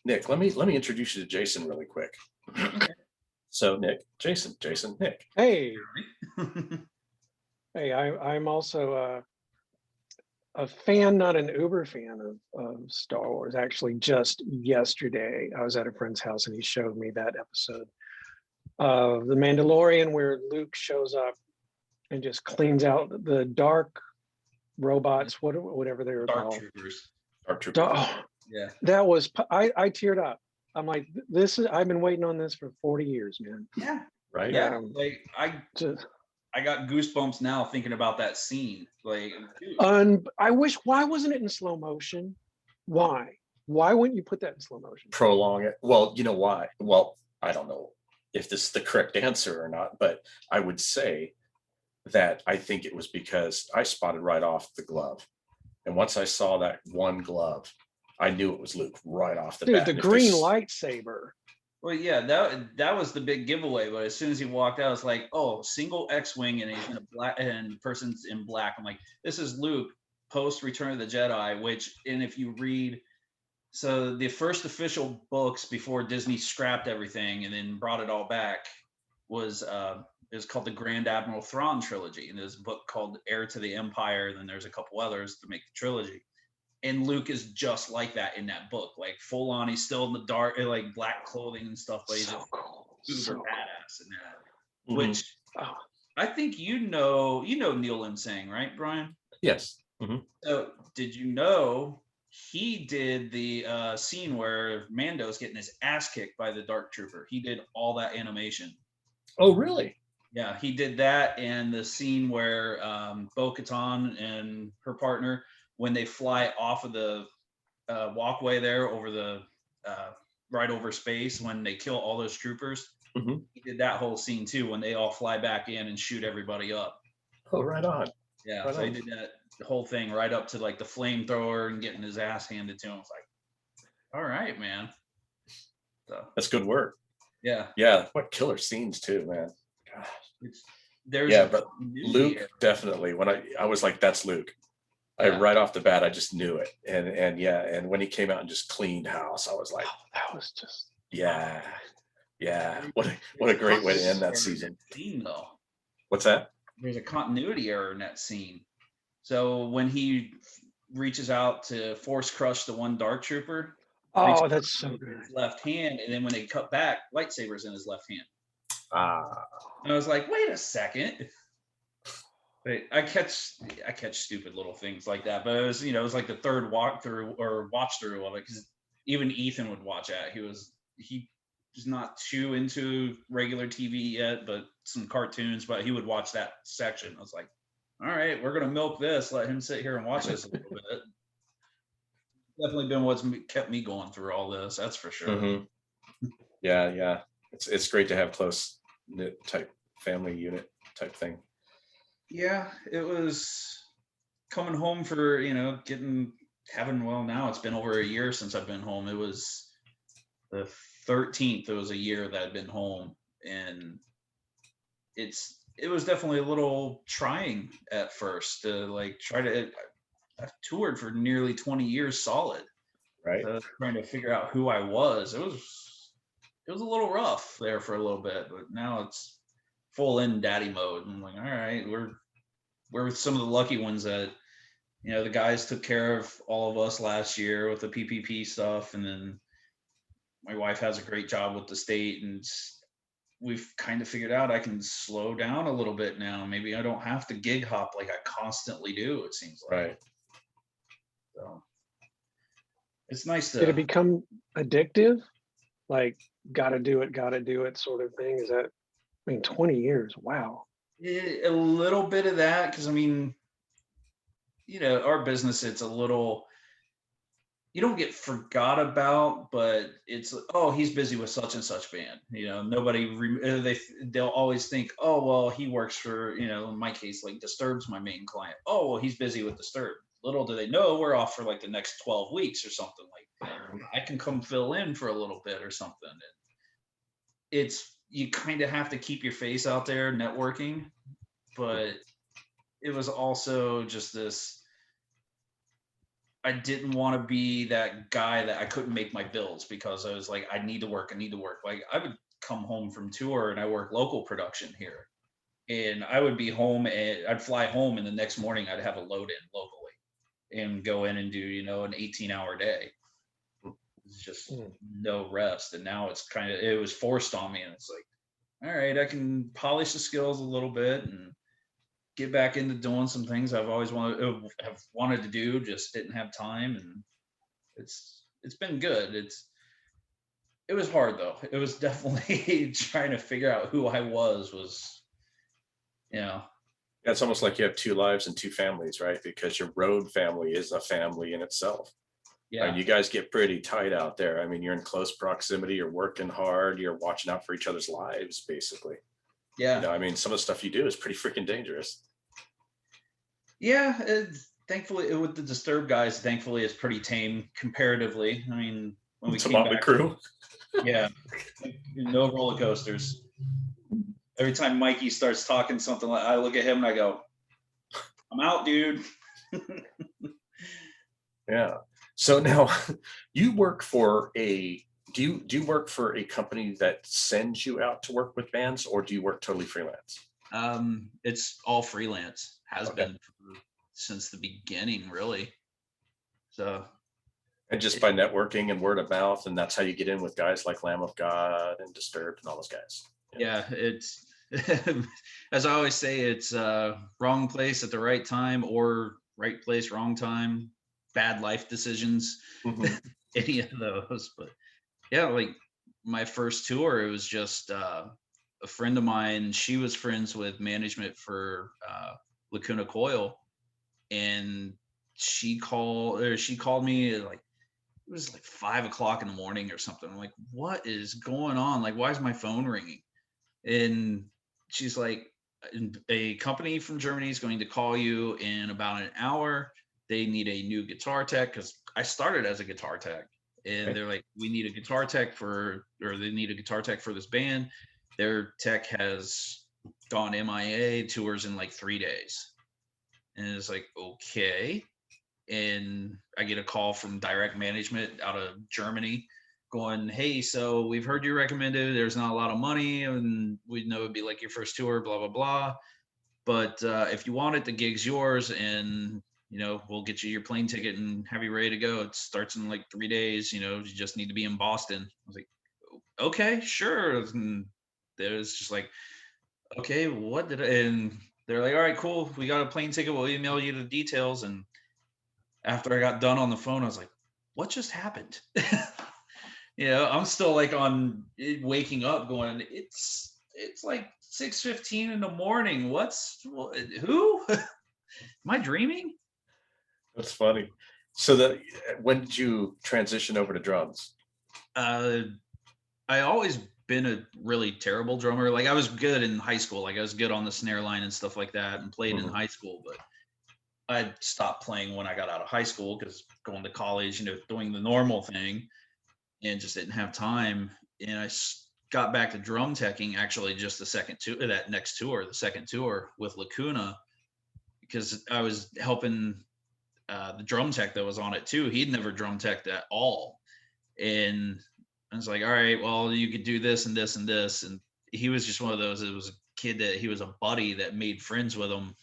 Nick, let me introduce you to Jason really quick. So Nick, Jason, Nick. Hey, hey, I'm also a fan, not an uber fan of Star Wars. Actually, just yesterday, I was at a friend's house and he showed me that episode of The Mandalorian where Luke shows up and just cleans out the dark robots, whatever they were Dark called. Troopers. Dark Trooper. Oh, Yeah. that was, I teared up. I'm like, I've been waiting on this for 40 years, man. Yeah. Right? Yeah. Um, Like Just, I got goosebumps now thinking about that scene. Like, dude, I wish, why wasn't it in slow motion? Why? Why wouldn't you put that in slow motion? Prolong it. Well, you know why? Well, I don't know if this is the correct answer or not, but I would say that I think it was because I spotted right off the glove. And once I saw that one glove, I knew it was Luke right off the Dude, bat. the And green lightsaber. well, yeah, that was the big giveaway. But as soon as he walked out, it's like, oh, single X-wing, and he's in a black, and person's in black. I'm like, this is Luke post Return of the Jedi. Which, and if you read, so the first official books before Disney scrapped everything and then brought it all back was it was called the Grand Admiral Thrawn trilogy, and there's a book called Heir to the Empire. And then there's a couple others to make the trilogy. And Luke is just like that in that book, like full on. He's still in the dark, like black clothing and stuff, but he's So just cool. super So cool. badass in that. Mhm. Which Oh, I think you know Neil Imsang, right, Brian? Yes. Mhm. So did you know he did the scene where Mando's getting his ass kicked by the Dark Trooper? He did all that animation. Oh, really? Yeah, he did that, and the scene where Bo-Katan and her partner, when they fly off of the walkway there over the right over space, when they kill all those troopers, Mhm. he did that whole scene too, when they all fly back in and shoot everybody up. Oh, right on. Yeah, Right so he on. did that whole thing right up to like the flamethrower and getting his ass handed to him. It's like, all right, man. So That's good work. yeah, Yeah. What killer scenes too, man. Gosh. there's Yeah, a but continuity Luke error. definitely. When I was like, that's Luke. I Yeah. right off the bat, I just knew it. And yeah, and when he came out and just cleaned house, I was like, that was just yeah, what a great way to end that There's a season. scene though. What's that? There's a continuity error in that scene. So when he reaches out to force crush the one dark trooper, reaches oh, that's so with good. his left hand, and then when they cut back, lightsabers in his left hand. Ah, And I was like, wait a second. Wait, I catch stupid little things like that, but it was like the third walkthrough or watch through of it, because even Ethan would watch it. He was not too into regular TV yet, but some cartoons, but he would watch that section. I was like, all right, we're gonna milk this, let him sit here and watch this a little bit. Definitely been what's kept me going through all this, that's for sure. mhm. Yeah. It's great to have close knit type family unit type thing. Yeah, it was coming home for now it's been over a year since I've been home. It was the 13th. It was a year that I'd been home, and it was definitely a little trying at first to like try to. I've toured for nearly 20 years solid, Right. so trying to figure out who I was. It was a little rough there for a little bit, but now it's full in daddy mode. And I'm like, all right, we're some of the lucky ones that the guys took care of all of us last year with the PPP stuff, and then my wife has a great job with the state, and we've kind of figured out I can slow down a little bit now. Maybe I don't have to gig hop like I constantly do, it seems like. Right. So it's nice Did it to become addictive? Like, gotta do it sort of thing? Is that, I mean, 20 years, wow. a little bit of that, because I mean, our business, it's a little, you don't get forgot about, but it's, oh, he's busy with such and such band. They'll always think, oh, well, he works for, in my case, like Disturbed's my main client. Oh, well, he's busy with Disturbed. Little do they know we're off for like the next 12 weeks or something. Like, I can come fill in for a little bit or something. You kind of have to keep your face out there networking, but it was also just this, I didn't want to be that guy that I couldn't make my bills because I was like, I need to work. I need to work. Like I would come home from tour and I work local production here. And I would be home and I'd fly home and the next morning I'd have a load in locally and go in and do, an 18-hour day. It's just Mm. no rest. And now it was forced on me. And it's like, all right, I can polish the skills a little bit and get back into doing some things I've always wanted to do, just didn't have time. And it's been good. It was hard though. It was definitely trying to figure out who I was, you know, Yeah, it's almost like you have two lives and two families, right? Because your road family is a family in itself. I mean, yeah, you guys get pretty tight out there. I mean, you're in close proximity, you're working hard, you're watching out for each other's lives, basically. yeah, I mean, some of the stuff you do is pretty freaking dangerous. yeah. Thankfully, with the Disturbed guys, thankfully, it's pretty tame comparatively. I mean, when we To came Motley back, Crue. yeah, no roller coasters. Every time Mikey starts talking something, like I look at him and I go, "I'm out, dude." Yeah. So now you work for a do you work for a company that sends you out to work with bands, or do you work totally freelance? It's all freelance, has Okay. been since the beginning, really. So And just it, by networking and word of mouth, and that's how you get in with guys like Lamb of God and Disturbed and all those guys. Yeah. yeah, it's as I always say, it's wrong place at the right time or right place, wrong time, bad life decisions, Mhm. any of those. But yeah, like my first tour, it was just a friend of mine. She was friends with management for Lacuna Coil, and she called me like it was like 5 o'clock in the morning or something. I'm like, what is going on? Like, why is my phone ringing? And she's like, a company from Germany is going to call you in about an hour. They need a new guitar tech because I started as a guitar tech. And Okay. they're like, we need a guitar tech or they need a guitar tech for this band. Their tech has gone MIA, tours in like 3 days. And it's like, okay. And I get a call from direct management out of Germany going, hey, so we've heard you recommended. There's not a lot of money, and we know it'd be like your first tour, blah, blah, blah. But if you want it, the gig's yours, and we'll get you your plane ticket and have you ready to go. It starts in like 3 days. You just need to be in Boston. I was like, okay, sure. And there's just like, okay, what did I, and they're like, all right, cool. We got a plane ticket. We'll email you the details. And after I got done on the phone, I was like, what just happened? I'm still like waking up going, it's like 6:15 in the morning. Who? Am I dreaming? That's funny. So that when did you transition over to drums? Uh, I always been a really terrible drummer. Like I was good in high school. Like I was good on the snare line and stuff like that and played in Mhm. high school, but I stopped playing when I got out of high school because going to college, doing the normal thing and just didn't have time. And got back to drum teching actually just the second tour, that next tour, the second tour with Lacuna, because I was helping the drum tech that was on it too. He'd never drum teched at all. And I was like, all right, well, you could do this and this and this. And he was just one of those, it was a kid that he was a buddy that made friends with him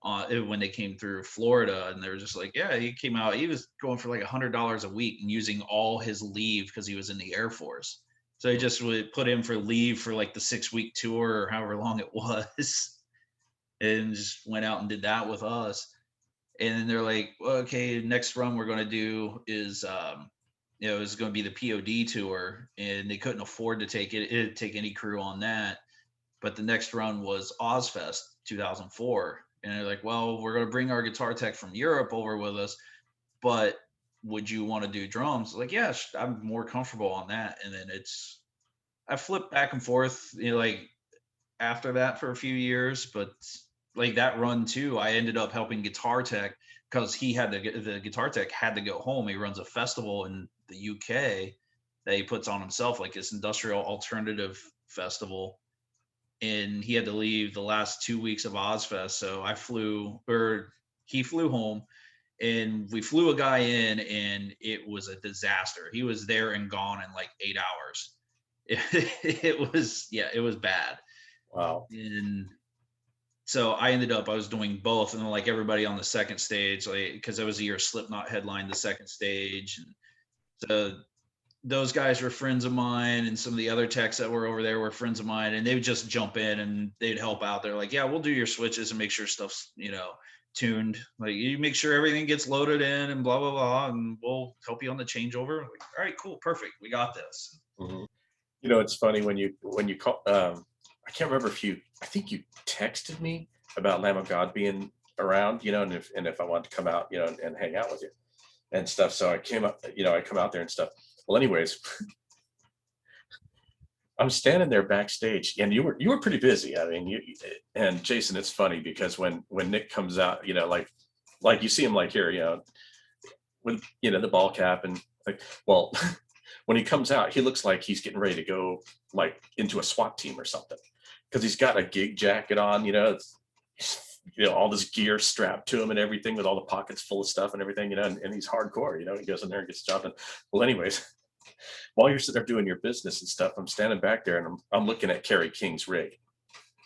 when they came through Florida, and they were just like, yeah, he came out. He was going for like $100 a week and using all his leave because he was in the Air Force. So he just would put in for leave for like the 6-week tour or however long it was, and just went out and did that with us. And then they're like, well, okay, next run we're going to do is, it's going to be the POD tour, and they couldn't afford to take any crew on that. But the next run was Ozfest 2004. And they're like, well, we're going to bring our guitar tech from Europe over with us, but would you want to do drums? Like, yeah, I'm more comfortable on that. And then I flipped back and forth, like after that for a few years. But like that run too, I ended up helping guitar tech because the guitar tech had to go home. He runs a festival in the UK that he puts on himself, like this industrial alternative festival, and he had to leave the last 2 weeks of Ozfest. So he flew home, and we flew a guy in, and it was a disaster. He was there and gone in like 8 hours. It was, yeah, it was bad. Wow. And so I was doing both, and like everybody on the second stage, like, because I was a year Slipknot headlined the second stage, and so those guys were friends of mine, and some of the other techs that were over there were friends of mine, and they would just jump in and they'd help out. They're like, yeah, we'll do your switches and make sure stuff's, tuned. Like, you make sure everything gets loaded in and blah, blah, blah, and we'll help you on the changeover. Like, all right, cool, perfect. We got this. Mhm. It's funny when you call, I can't remember I think you texted me about Lamb of God being around, and if I wanted to come out, and hang out with you and stuff. So I came up, I come out there and stuff. Well, anyways, I'm standing there backstage, and you were pretty busy. I mean, and Jason, it's funny because when Nick comes out, like you see him like here, with the ball cap and like, well, when he comes out, he looks like he's getting ready to go like into a SWAT team or something, because he's got a gig jacket on, all this gear strapped to him and everything, with all the pockets full of stuff and everything, and he's hardcore, he goes in there and gets the job done. Well, anyways, while you're sitting there doing your business and stuff, I'm standing back there and I'm looking at Kerry King's rig,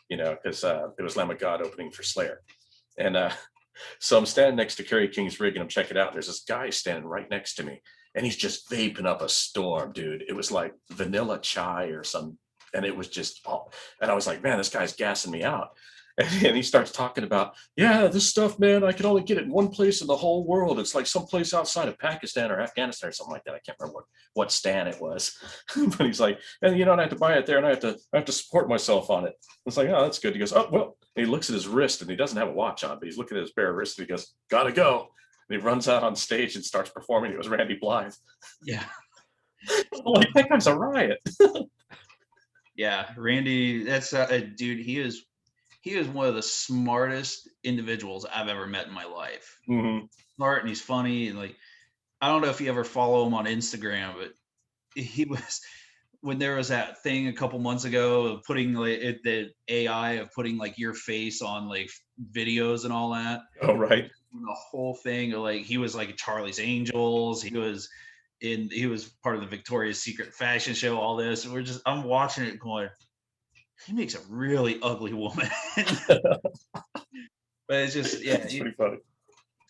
because it was Lamb of God opening for Slayer. And so I'm standing next to Kerry King's rig and I'm checking it out. There's this guy standing right next to me, and he's just vaping up a storm, dude. It was like vanilla chai or some, and it was just, and I was like, man, this guy's gassing me out. And he starts talking about, yeah, this stuff, man, I can only get it in one place in the whole world. It's like someplace outside of Pakistan or Afghanistan or something like that. I can't remember what stan it was. But he's like, and I have to buy it there, and I have to support myself on it. It's like, oh, that's good. He goes, oh, well, and he looks at his wrist, and he doesn't have a watch on, but he's looking at his bare wrist, and he goes, gotta go. And he runs out on stage and starts performing. It was Randy Blythe. Yeah. Like, that guy's a riot. Yeah, Randy, that's dude. He is one of the smartest individuals I've ever met in my life. Mm-hmm. Smart, and he's funny, and like, I don't know if you ever follow him on Instagram, but he was, when there was that thing a couple months ago of putting like the AI of putting like your face on like videos and all that. Oh, right. The whole thing, like, he was like Charlie's Angels. He was part of the Victoria's Secret fashion show. All this, and I'm watching it going, he makes a really ugly woman. But it's just, yeah, It's pretty funny.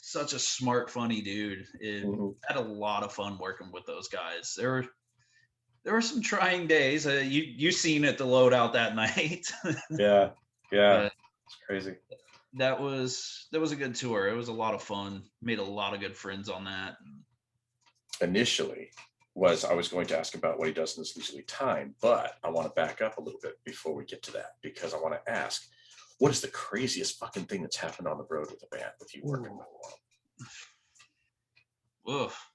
such a smart, funny dude. Mhm. Had a lot of fun working with those guys. There were some trying days. You seen it, the loadout that night. Yeah, But it's crazy. that was a good tour. It was a lot of fun. Made a lot of good friends on that. Initially, I was going to ask about what he does in his leisurely time, but I want to back up a little bit before we get to that, because I want to ask, what is the craziest fucking thing that's happened on the road with a band with you working with one? Oof.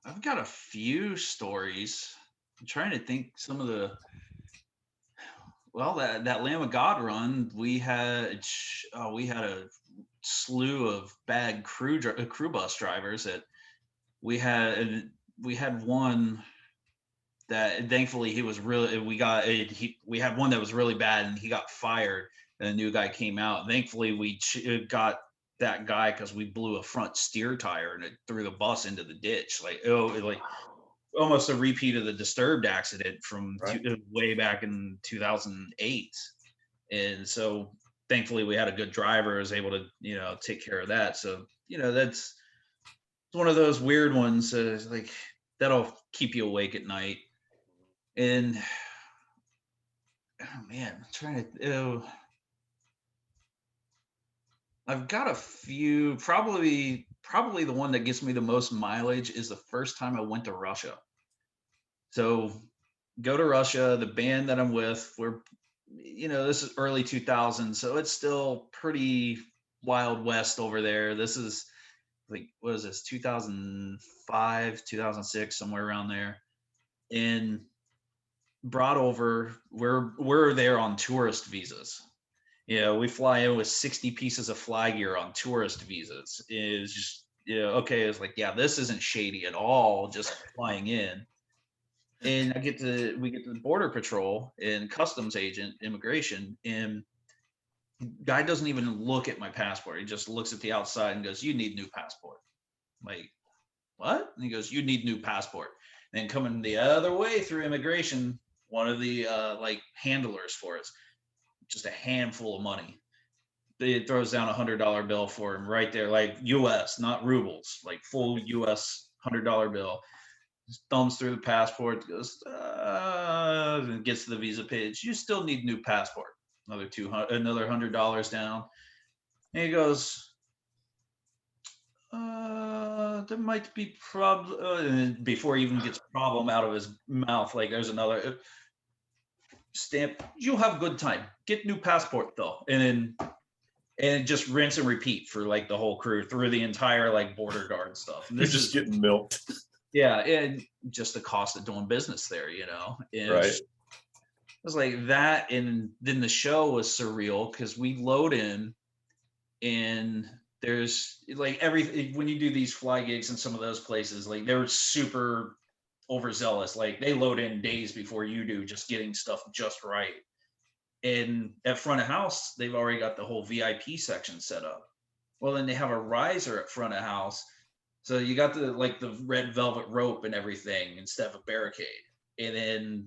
I've got a few stories. I'm trying to think some of the. Well, that Lamb of God run, we had a slew of bad crew bus drivers that we had one that thankfully he was really, we had one that was really bad and he got fired, and a new guy came out. Thankfully we got that guy because we blew a front steer tire and it threw the bus into the ditch. Like almost a repeat of the Disturbed accident from way back in 2008. And so thankfully we had a good driver who was able to, take care of that. So, that's one of those weird ones, like, that'll keep you awake at night. And oh man, I'm trying to, I've got a few. Probably the one that gets me the most mileage is the first time I went to Russia. So go to Russia, the band that I'm with, this is early 2000s, so it's still pretty Wild West over there. This is like, what is this, 2005, 2006, somewhere around there. And brought over, we're there on tourist visas. We fly in with 60 pieces of fly gear on tourist visas. Is just, okay, it's like, yeah, this isn't shady at all, just flying in. And we get to the border patrol and customs agent, immigration, and Guy doesn't even look at my passport. He just looks at the outside and goes, "You need new passport." I'm like, what? And he goes, "You need new passport." And then coming the other way through immigration, one of the like handlers for us, just a handful of money. It throws down $100 bill for him right there, like US, not rubles, like full US $100 bill. Just thumbs through the passport, goes, and gets to the visa page. "You still need new passport." Another another $100 down. And he goes, there might be problem. Before he even gets problem out of his mouth, like there's another stamp. "You have good time. Get new passport though." And just rinse and repeat for like the whole crew through the entire like border guard stuff. And You're this just is getting milked. yeah, and just the cost of doing business there, you know. And Right. it was like that, and then the show was surreal because we load in, and there's like everything when you do these fly gigs in some of those places, like they're super overzealous. Like they load in days before you do, just getting stuff just right. And at front of house, they've already got the whole VIP section set up. Well, then they have a riser at front of house. So you got the red velvet rope and everything instead of a barricade. And then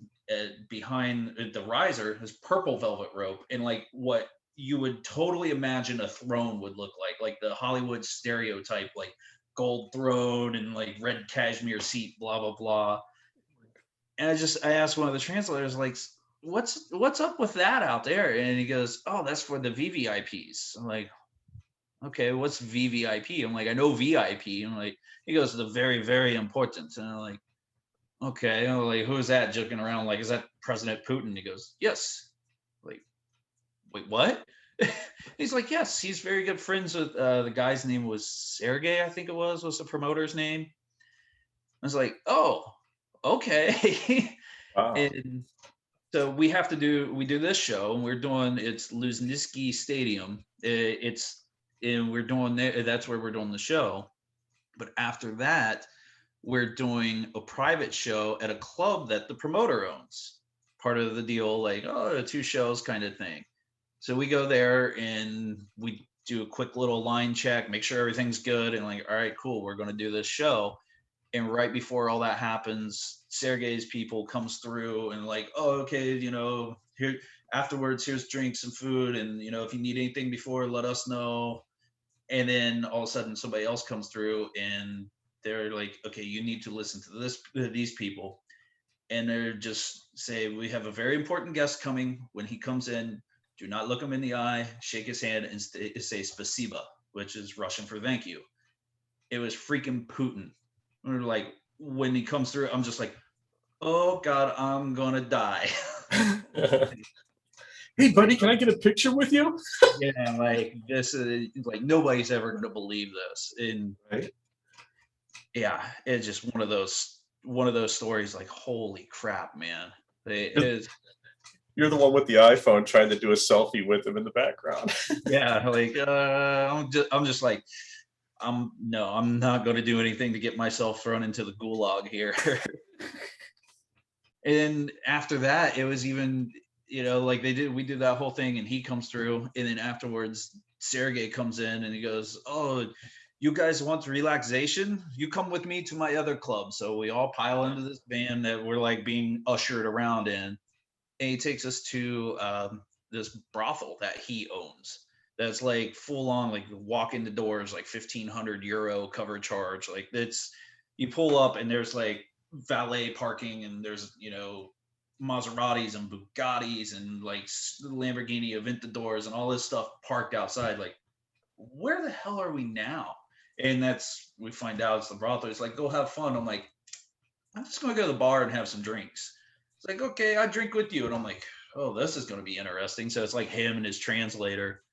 behind the riser is purple velvet rope and like what you would totally imagine a throne would look like the Hollywood stereotype, like gold throne and like red cashmere seat, blah blah blah. And I asked one of the translators, like, what's up with that out there? And he goes, "Oh, that's for the VVIPs." I'm like, "Okay, what's VVIP?" I'm like, "I know VIP." I'm like, he goes, "The very, very important." And I'm like, "Okay." I'm like, "Who's that?" Joking around, like, "Is that President Putin?" He goes, "Yes." Like, "Wait, what?" He's like, "Yes, he's very good friends with the guy's name was Sergey, I think it was the promoter's name." I was like, "Oh, okay." Wow. And so we do this show, and we're doing it's Luzhniki Stadium. It's and we're doing that's where we're doing the show. But after that, we're doing a private show at a club that the promoter owns. Part of the deal, like, oh, two shows kind of thing. So we go there and we do a quick little line check, make sure everything's good, and like, all right, cool, we're going to do this show. And right before all that happens, Sergey's people comes through and like, "Oh, okay, here afterwards, here's drinks and food, and if you need anything before, let us know." And then all of a sudden, somebody else comes through and they're like, "Okay, you need to listen to these people." And they're just say, "We have a very important guest coming. When he comes in, do not look him in the eye, shake his hand, and say spasiba," which is Russian for thank you. It was freaking Putin. We're like, when he comes through, I'm just like, "Oh God, I'm gonna die." Hey, buddy, can I get a picture with you? Yeah, like this is like nobody's ever gonna believe this. And Right. yeah, it's just one of those stories. Like, holy crap, man! It is. You're the one with the iPhone trying to do a selfie with him in the background. Yeah, like I'm just like I'm not going to do anything to get myself thrown into the gulag here. And after that, it was even, like we did that whole thing and he comes through. And then afterwards, Sergey comes in and he goes, "Oh, you guys want relaxation? You come with me to my other club." So we all pile into this van that we're like being ushered around in. And he takes us to this brothel that he owns. That's like full on, like walk in the doors, like 1,500 euro cover charge. Like it's you pull up and there's like valet parking and there's Maseratis and Bugattis and like Lamborghini Aventadors and all this stuff parked outside. Like, where the hell are we now? And we find out it's the brothel. It's like, "Go have fun." I'm like, "I'm just gonna go to the bar and have some drinks." It's like, "Okay, I drink with you." And I'm like, "Oh, this is gonna be interesting." So it's like him and his translator.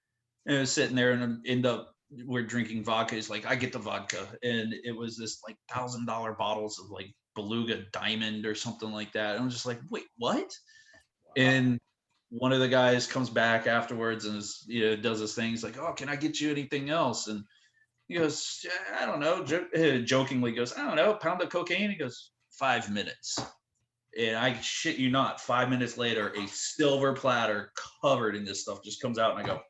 And I was sitting there and end up we're drinking vodka. It's like, I get the vodka. And it was this like $1,000 bottles of like Beluga Diamond or something like that. And I'm just like, "Wait, what?" And one of the guys comes back afterwards and does his thing. He's like, "Oh, can I get you anything else?" And he goes, "Yeah, I don't know." Jokingly goes, "I don't know, pound of cocaine." He goes, 5 minutes. And I shit you not, 5 minutes later, a silver platter covered in this stuff just comes out, and I go,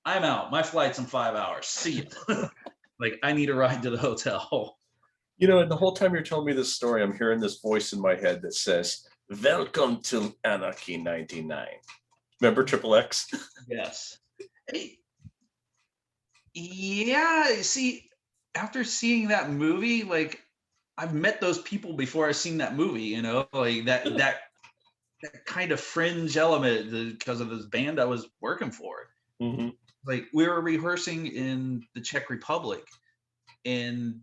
I'm out. My flight's in 5 hours. See ya. Like, I need a ride to the hotel. And the whole time you're telling me this story, I'm hearing this voice in my head that says, "Welcome to Anarchy 99." Remember Triple X? Yes. Hey, yeah. See, after seeing that movie, like, I've met those people before I've seen that movie, like that kind of fringe element because of this band I was working for. Mm-hmm. Like, we were rehearsing in the Czech Republic, and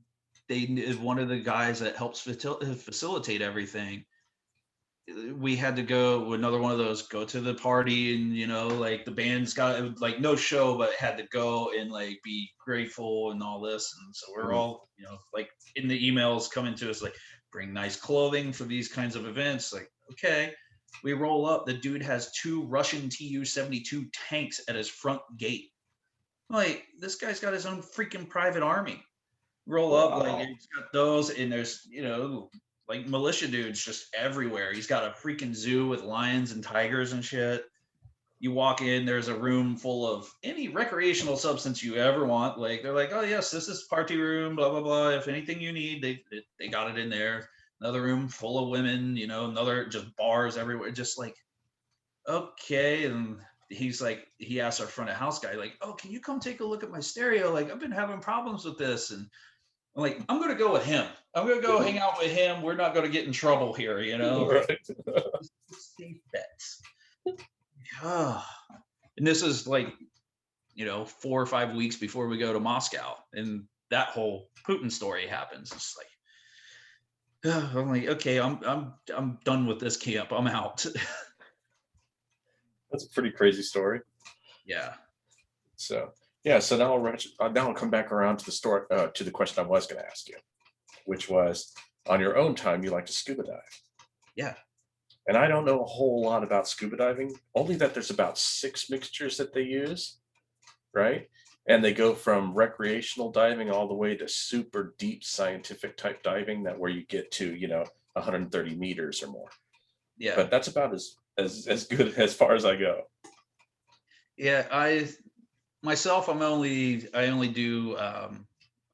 one of the guys that helps facilitate everything. We had to go another one of those, go to the party, and like the band's got like no show, but had to go and like be grateful and all this. And so we're all like in the emails coming to us like, bring nice clothing for these kinds of events. Like, okay, we roll up, the dude has 2 Russian Tu-72 tanks at his front gate. Like, this guy's got his own freaking private army. Roll up, like, Wow. he's got those, and there's like militia dudes just everywhere. He's got a freaking zoo with lions and tigers and shit. You walk in, there's a room full of any recreational substance you ever want. Like, they're like, oh yes, this is party room, blah blah blah. If anything you need, they got it in there. Another room full of women, another just bars everywhere. Just like, okay. And he's like, he asked our front of house guy, like, oh, can you come take a look at my stereo? Like, I've been having problems with this. And I'm like, I'm going to go with him. I'm going to go hang out with him. We're not going to get in trouble here, Right. safe bets. And this is like, 4 or 5 weeks before we go to Moscow, and that whole Putin story happens. It's like, I'm like, okay, I'm done with this camp. I'm out. That's a pretty crazy story. Yeah. So yeah, so now I'll come back around to the story, to the question I was going to ask you, which was, on your own time, you like to scuba dive. Yeah. And I don't know a whole lot about scuba diving, only that there's about 6 mixtures that they use, right? And they go from recreational diving all the way to super deep scientific type diving, that where you get to 130 meters or more. Yeah. But that's about as good as far as I go. Yeah. I only do,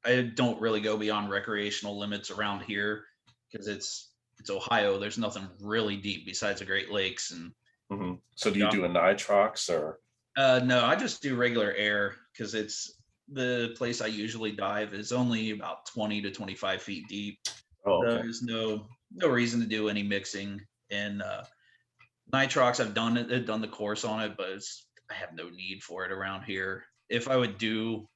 I don't really go beyond recreational limits around here, because it's Ohio. There's nothing really deep besides the Great Lakes. And Mm-hmm. So do you do a nitrox or? no, I just do regular air, because it's the place I usually dive is only about 20 to 25 feet deep. Oh, okay. There's no reason to do any mixing. And nitrox, I've done the course on it, but I have no need for it around here. If I would do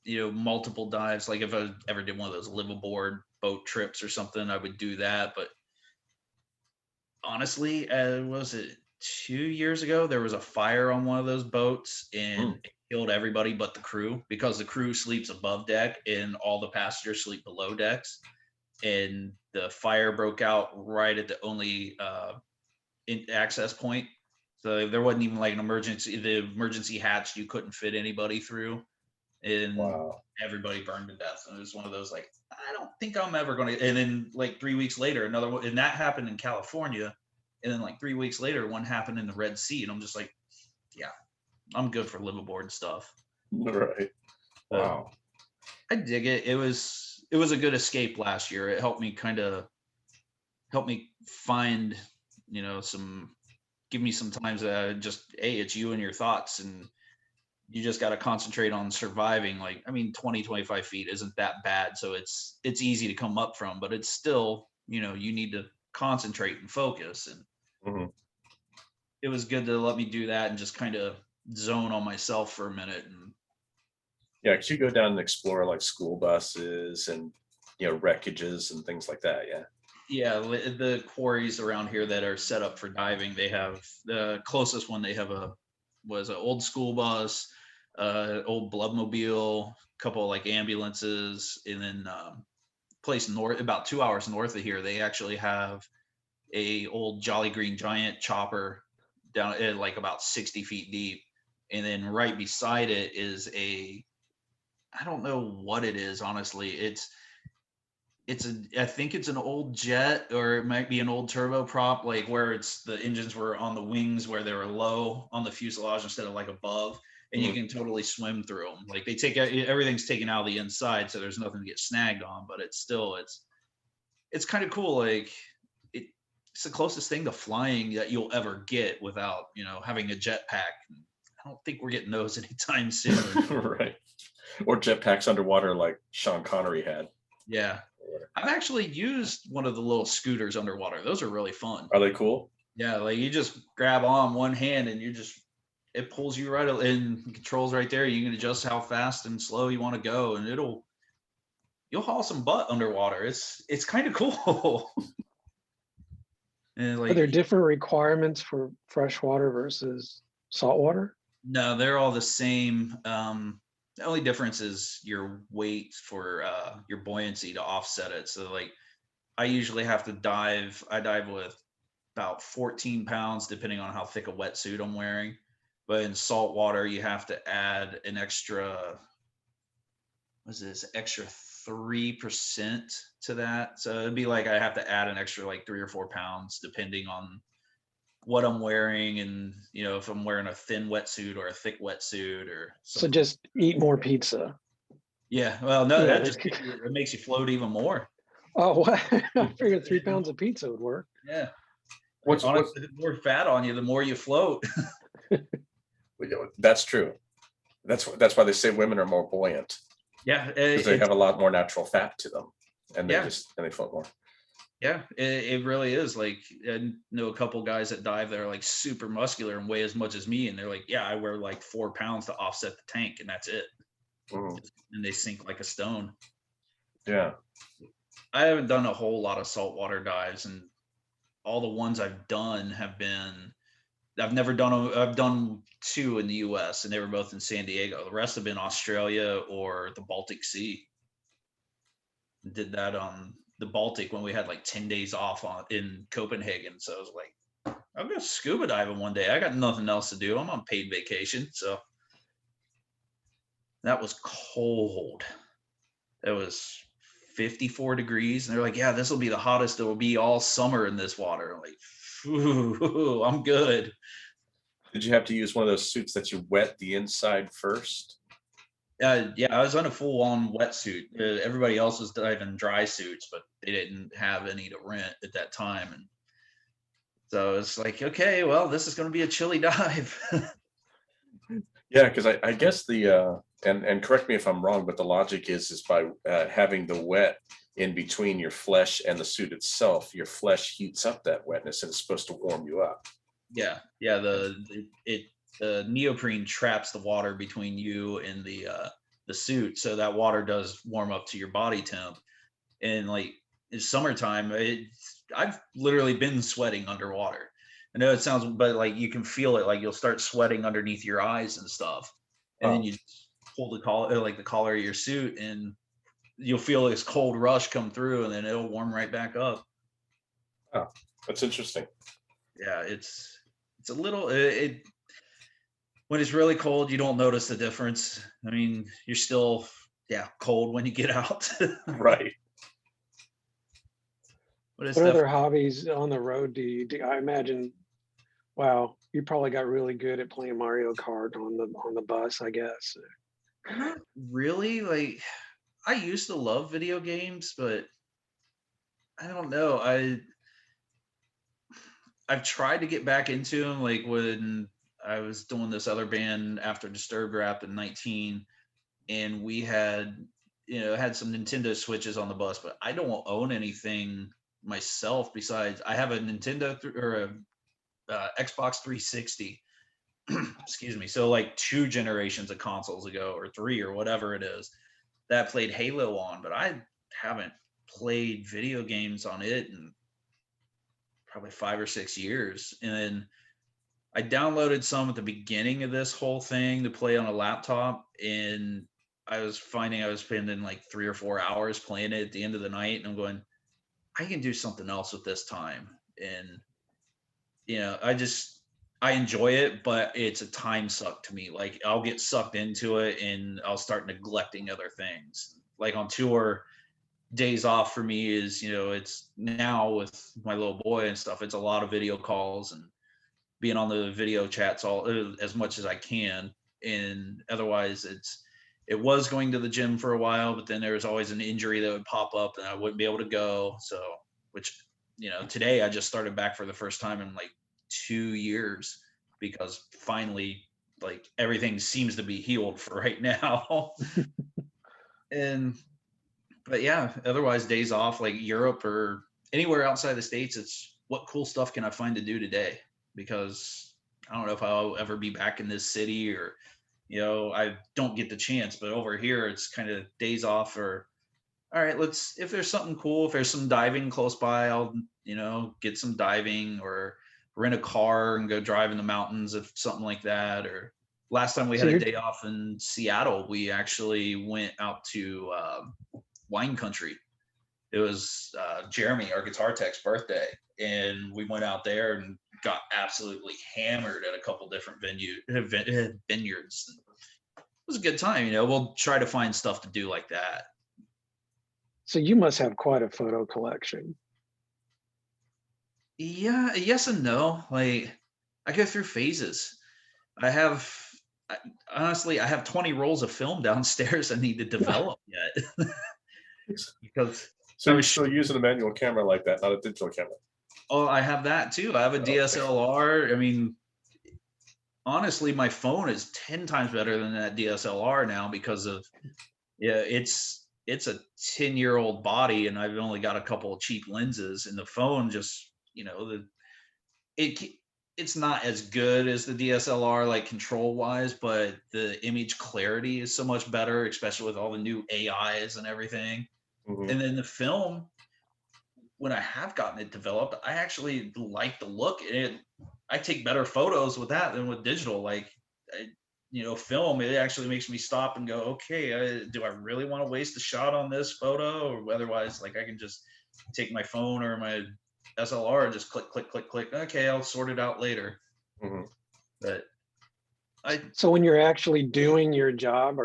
multiple dives, like if I ever did one of those liveaboard boat trips or something, I would do that. But honestly, was it 2 years ago, there was a fire on one of those boats, and it killed everybody but the crew, because the crew sleeps above deck and all the passengers sleep below decks. And the fire broke out right at the only access point. So there wasn't even like the emergency hatch, you couldn't fit anybody through. And Wow. everybody burned to death. And it was one of those, like, I don't think I'm ever going to. And then like 3 weeks later, another one, and that happened in California. And then like 3 weeks later, one happened in the Red Sea. And I'm just like, yeah, I'm good for liveaboard stuff. Right. Wow. I dig it. It was a good escape last year. It helped me find, give me some times that just, hey, it's you and your thoughts, and you just got to concentrate on surviving. Like, I mean, 20, 25 feet isn't that bad. So it's easy to come up from, but it's still, you need to concentrate and focus. And Mm-hmm. it was good to let me do that and just kind of zone on myself for a minute. And Yeah, because you go down and explore like school buses and wreckages and things like that. Yeah. yeah, the quarries around here that are set up for diving, they have the closest one they have was an old school bus, old bloodmobile, couple of like ambulances, and then place north, about 2 hours north of here, they actually have a old Jolly Green Giant chopper down at like about 60 feet deep. And then right beside it is I don't know what it is, honestly. I think it's an old jet, or it might be an old turboprop, like where it's the engines were on the wings where they were low on the fuselage instead of like above, and you Mhm. can totally swim through them. Like they take everything's taken out of the inside, so there's nothing to get snagged on, but it's kind of cool. Like it, it's the closest thing to flying that you'll ever get without, having a jetpack. I don't think we're getting those anytime soon. Right. Or jetpacks underwater like Sean Connery had. Yeah. I've actually used one of the little scooters underwater. Those are really fun. Are they cool? Yeah, like you just grab on one hand and it pulls you right in, controls right there. You can adjust how fast and slow you want to go, and you'll haul some butt underwater. It's kind of cool. And Are there like, different requirements for freshwater versus saltwater? no, they're all the same. The only difference is your weight for your buoyancy to offset it. So like I usually have to dive. I dive with about 14 pounds, depending on how thick a wetsuit I'm wearing. But in salt water, you have to add an extra, what's this, extra 3% to that. So it'd be like I have to add an extra like 3 or 4 pounds, depending on what I'm wearing, and if I'm wearing a thin wetsuit or a thick wetsuit or So something. just eat more pizza. Yeah, well, no, Yeah. that just it makes you float even more. Oh, wow. I figured 3 pounds of pizza would work. Yeah. What's what? Honestly, the more fat on you, the more you float. That's true. That's why they say women are more buoyant Yeah, because they have a lot more natural fat to them, and yeah, they float more. yeah, it really is. Like, I know a couple guys that dive that are like super muscular and weigh as much as me, and they're like, yeah, I wear like 4 pounds to offset the tank, and that's it. Mhm. And they sink like a stone. Yeah. I haven't done a whole lot of saltwater dives, and all the ones I've done have been. I've done two in the U.S. and they were both in San Diego. The rest have been Australia or the Baltic Sea. Did that on the Baltic when we had like 10 days off in Copenhagen. So I was like, I'll go scuba diving one day. I got nothing else to do. I'm on paid vacation. So that was cold. It was 54 degrees. And they're like, yeah, this will be the hottest it will be all summer in this water. I'm like, phew, I'm good. Did you have to use one of those suits that you wet the inside first? Yeah, I was on a full-on wetsuit. Everybody else was diving dry suits, but they didn't have any to rent at that time, and so it's like, okay, well, this is going to be a chilly dive. Yeah, because I guess and correct me if I'm wrong, but the logic is by having the wet in between your flesh and the suit itself, your flesh heats up that wetness and it's supposed to warm you up. Yeah. The neoprene traps the water between you and the suit, so that water does warm up to your body temp. And like it's summertime, I've literally been sweating underwater. I know it sounds, but like you can feel it. Like you'll start sweating underneath your eyes and stuff, and then Oh, you just pull the collar, like the collar of your suit, and you'll feel this cold rush come through, and then it'll warm right back up. oh, that's interesting. Yeah, it's a little when it's really cold, you don't notice the difference. I mean, you're still cold when you get out, Right. but it's What other definitely hobbies on the road do you do? I imagine, wow, you probably got really good at playing Mario Kart on the bus, I guess. not really like I used to love video games, but I don't know. I've tried to get back into them, like when I was doing this other band after Disturbed Rap in 19, and we had some Nintendo Switches on the bus, but I don't own anything myself besides I have a or a Xbox 360. Excuse me. So like two generations of consoles ago, or three, or whatever it is, that played Halo on, but I haven't played video games on it in probably 5 or 6 years. And then I downloaded some at the beginning of this whole thing to play on a laptop, and I was finding I was spending like 3 or 4 hours playing it at the end of the night, and I'm going, I can do something else with this time. And I enjoy it, but it's a time suck to me. Like I'll get sucked into it and I'll start neglecting other things. Like on tour, days off for me is, it's now with my little boy and stuff, it's a lot of video calls and being on the video chats all as much as I can. And otherwise it was going to the gym for a while, but then there was always an injury that would pop up and I wouldn't be able to go. So, which, today I just started back for the first time in like 2 years because finally, like everything seems to be healed for right now. And, but yeah, otherwise days off like Europe or anywhere outside the States, it's what cool stuff can I find to do today? Because I don't know if I'll ever be back in this city or, I don't get the chance, but over here it's kind of days off or, all right, if there's something cool, if there's some diving close by, I'll, get some diving or rent a car and go drive in the mountains if something like that. Or last time we So had a you're day off in Seattle, we actually went out to wine country. It was Jeremy, our guitar tech's birthday, and we went out there and got absolutely hammered at a couple different vineyards. It was a good time. We'll try to find stuff to do like that. so you must have quite a photo collection. Yeah, yes and no. Like I go through phases. I have honestly, I have 20 rolls of film downstairs I need to develop yet because So I you're was still using a manual camera like that, not a digital camera. oh, I have that too. I have a Okay. DSLR. I mean, honestly, my phone is 10 times better than that DSLR now because of it's a 10-year-old body and I've only got a couple of cheap lenses and the phone just, it it's not as good as the DSLR like control wise, but the image clarity is so much better, especially with all the new AIs and everything. Mhm. And then the film, when I have gotten it developed, I actually like the look. I take better photos with that than with digital. Like, film, it actually makes me stop and go, okay, do I really want to waste a shot on this photo? Or otherwise, like, I can just take my phone or my SLR and just click, click, click, click. Okay, I'll sort it out later. Mhm. But I, So when you're actually doing your job,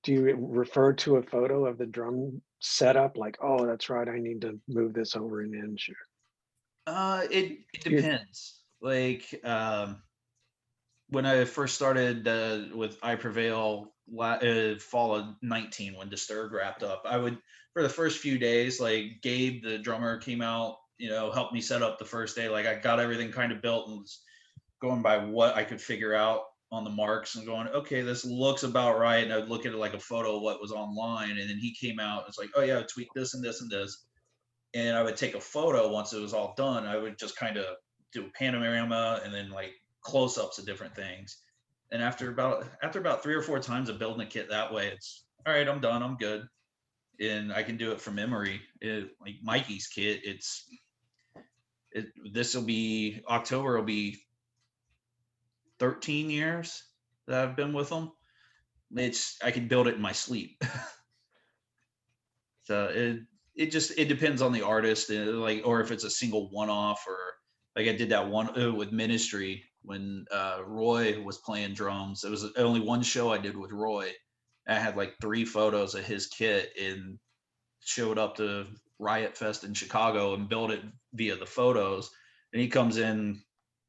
do you refer to a photo of the drum setup like, oh, that's right, I need to move this over an inch? it You're, depends. Like, when I first started with I Prevail fall of 19 when Disturbed wrapped up, I would for the first few days, like Gabe, the drummer, came out, helped me set up the first day. Like I got everything kind of built and was going by what I could figure out on the marks and going, okay, this looks about right. And I'd look at it like a photo of what was online. And then he came out and it's like, oh yeah, tweak this and this and this. And I would take a photo once it was all done. I would just kind of do a panorama and then like close-ups of different things. And after about 3 or 4 times of building a kit that way, it's all right, I'm done, I'm good. And I can do it from memory. Like Mikey's kit, this will be October will be 13 years that I've been with them. I can build it in my sleep. So it depends on the artist, like, or if it's a single one-off, or like I did that one with Ministry when Roy was playing drums. It was only one show I did with Roy. I had like 3 photos of his kit and showed up to Riot Fest in Chicago and built it via the photos. And he comes in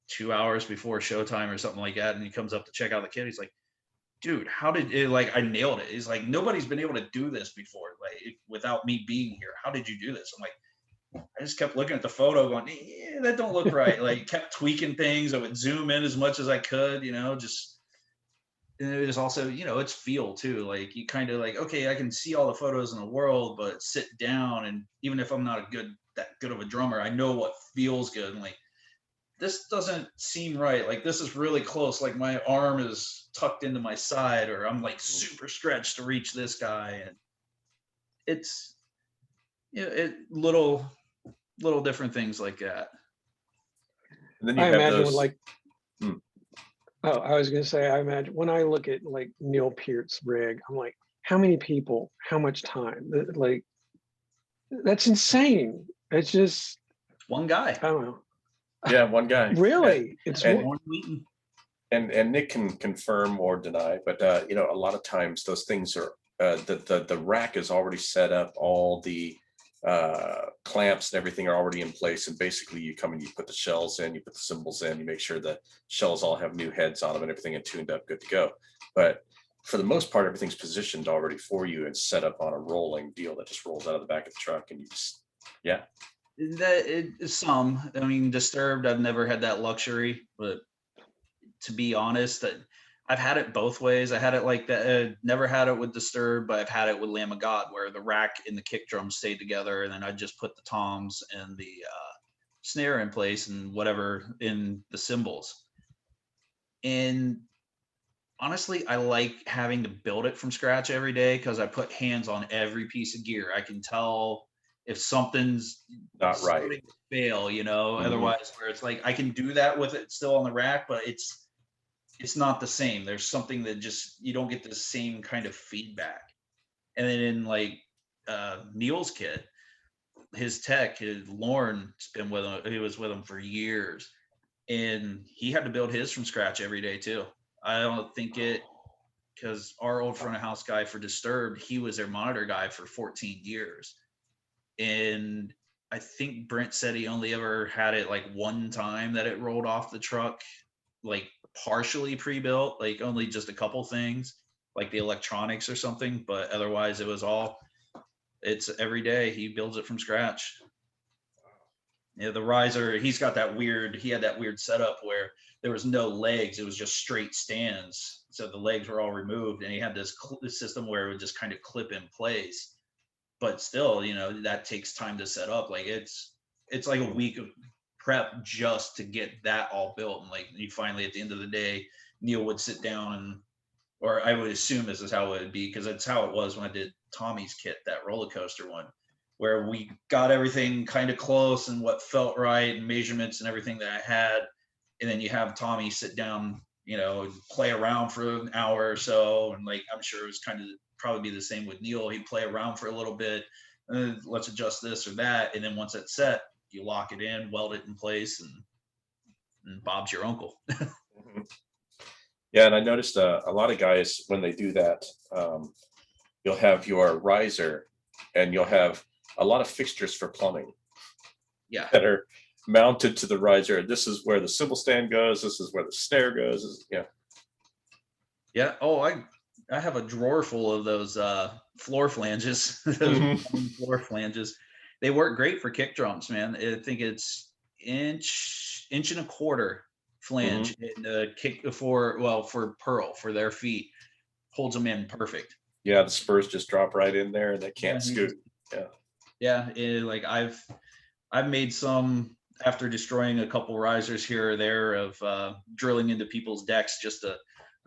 2 hours before showtime or something like that, and he comes up to check out the kit. He's like, dude, how did it, like, I nailed it. He's like, nobody's been able to do this before, like, without me being here. How did you do this? I'm like, I just kept looking at the photo going, that don't look right. Like, kept tweaking things. I would zoom in as much as I could, just, and it was also, it's feel too. Like, you kind of like, okay, I can see all the photos in the world, but sit down, and even if I'm not that good of a drummer, I know what feels good. And like, this doesn't seem right. Like, this is really close. Like, my arm is tucked into my side, or I'm like super stretched to reach this guy. And it's, little different things like that. And then you I have imagine those. with like, Hmm. oh, I was gonna say, I imagine when I look at like Neil Peart's rig, I'm like, how many people, how much time? Like, that's insane. It's just, One guy. I don't know. Yeah, one guy. Really? It's And- Warren Wheaton. And Nick can confirm or deny, but a lot of times those things are the rack is already set up. All the clamps and everything are already in place, and basically you come and you put the shells in, you put the cymbals in, you make sure the shells all have new heads on them and everything and tuned up, good to go. But for the most part, everything's positioned already for you and set up on a rolling deal that just rolls out of the back of the truck, and you just, yeah. That is some. I mean, Disturbed, I've never had that luxury, but to be honest, that I've had it both ways. I had it like that. Never had it with Disturbed, but I've had it with Lamb of God, where the rack and the kick drum stayed together, and then I just put the toms and the snare in place and whatever in the cymbals. And honestly, I like having to build it from scratch every day because I put hands on every piece of gear. I can tell if something's Not right. starting to fail, you know. Mhm. Otherwise, where it's like I can do that with it still on the rack, but it's not the same. There's something that just you don't get the same kind of feedback. And then in like Neil's kit, his tech, his Lorne's been with him. He was with him for years, and he had to build his from scratch every day too. I don't think it because our old front of house guy for Disturbed, he was their monitor guy for 14 years, and I think Brent said he only ever had it like one time that it rolled off the truck, like partially pre-built, like only just a couple things, like the electronics or something, but otherwise it was all. It's every day he builds it from scratch. Yeah, the riser, he had that weird setup where there was no legs, it was just straight stands. So the legs were all removed, and he had this system where it would just kind of clip in place. But still, you know, that takes time to set up. Like it's like a week of prep just to get that all built. And like you finally at the end of the day, Neil would sit down and or I would assume this is how it would be because that's how it was when I did Tommy's kit, that roller coaster one, where we got everything kind of close and what felt right and measurements and everything that I had. And then you have Tommy sit down, you know, and play around for an hour or so. And like, I'm sure it was kind of probably be the same with Neil. He'd play around for a little bit and then let's adjust this or that. And then once it's set, you lock it in, weld it in place, and Bob's your uncle. Mhm. Yeah, and I noticed a lot of guys when they do that, you'll have your riser, and you'll have a lot of fixtures for plumbing Yeah. that are mounted to the riser. This is where the cymbal stand goes. This is where the snare goes. Yeah. Yeah. Oh, I have a drawer full of those floor flanges, those Mhm. floor flanges. They work great for kick drums, man. I think it's inch and a quarter Mhm. flange in the kick for Pearl for their feet holds them in perfect. Yeah, the spurs just drop right in there, and they Yeah, can't scoot. Yeah. yeah. Like I've made some after destroying a couple risers here or there of drilling into people's decks just to,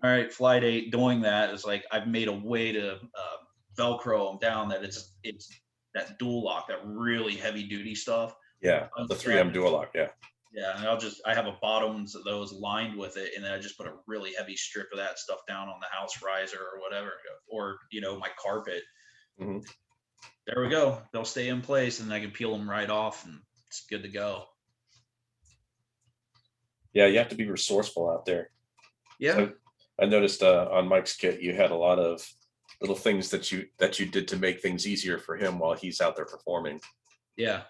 all right, flight 8 doing that is like I've made a way to Velcro them down that it's that dual lock, that really heavy duty stuff. Yeah, I'll the just grab 3M dual lock. Yeah. yeah, and I have a bottoms of those lined with it, and then I just put a really heavy strip of that stuff down on the house riser or whatever, or you know my carpet. Mhm. There we go. They'll stay in place, and I can peel them right off, and it's good to go. Yeah, you have to be resourceful out there. Yeah, So I noticed on Mike's kit, you had a lot of little things that you did to make things easier for him while he's out there performing. yeah,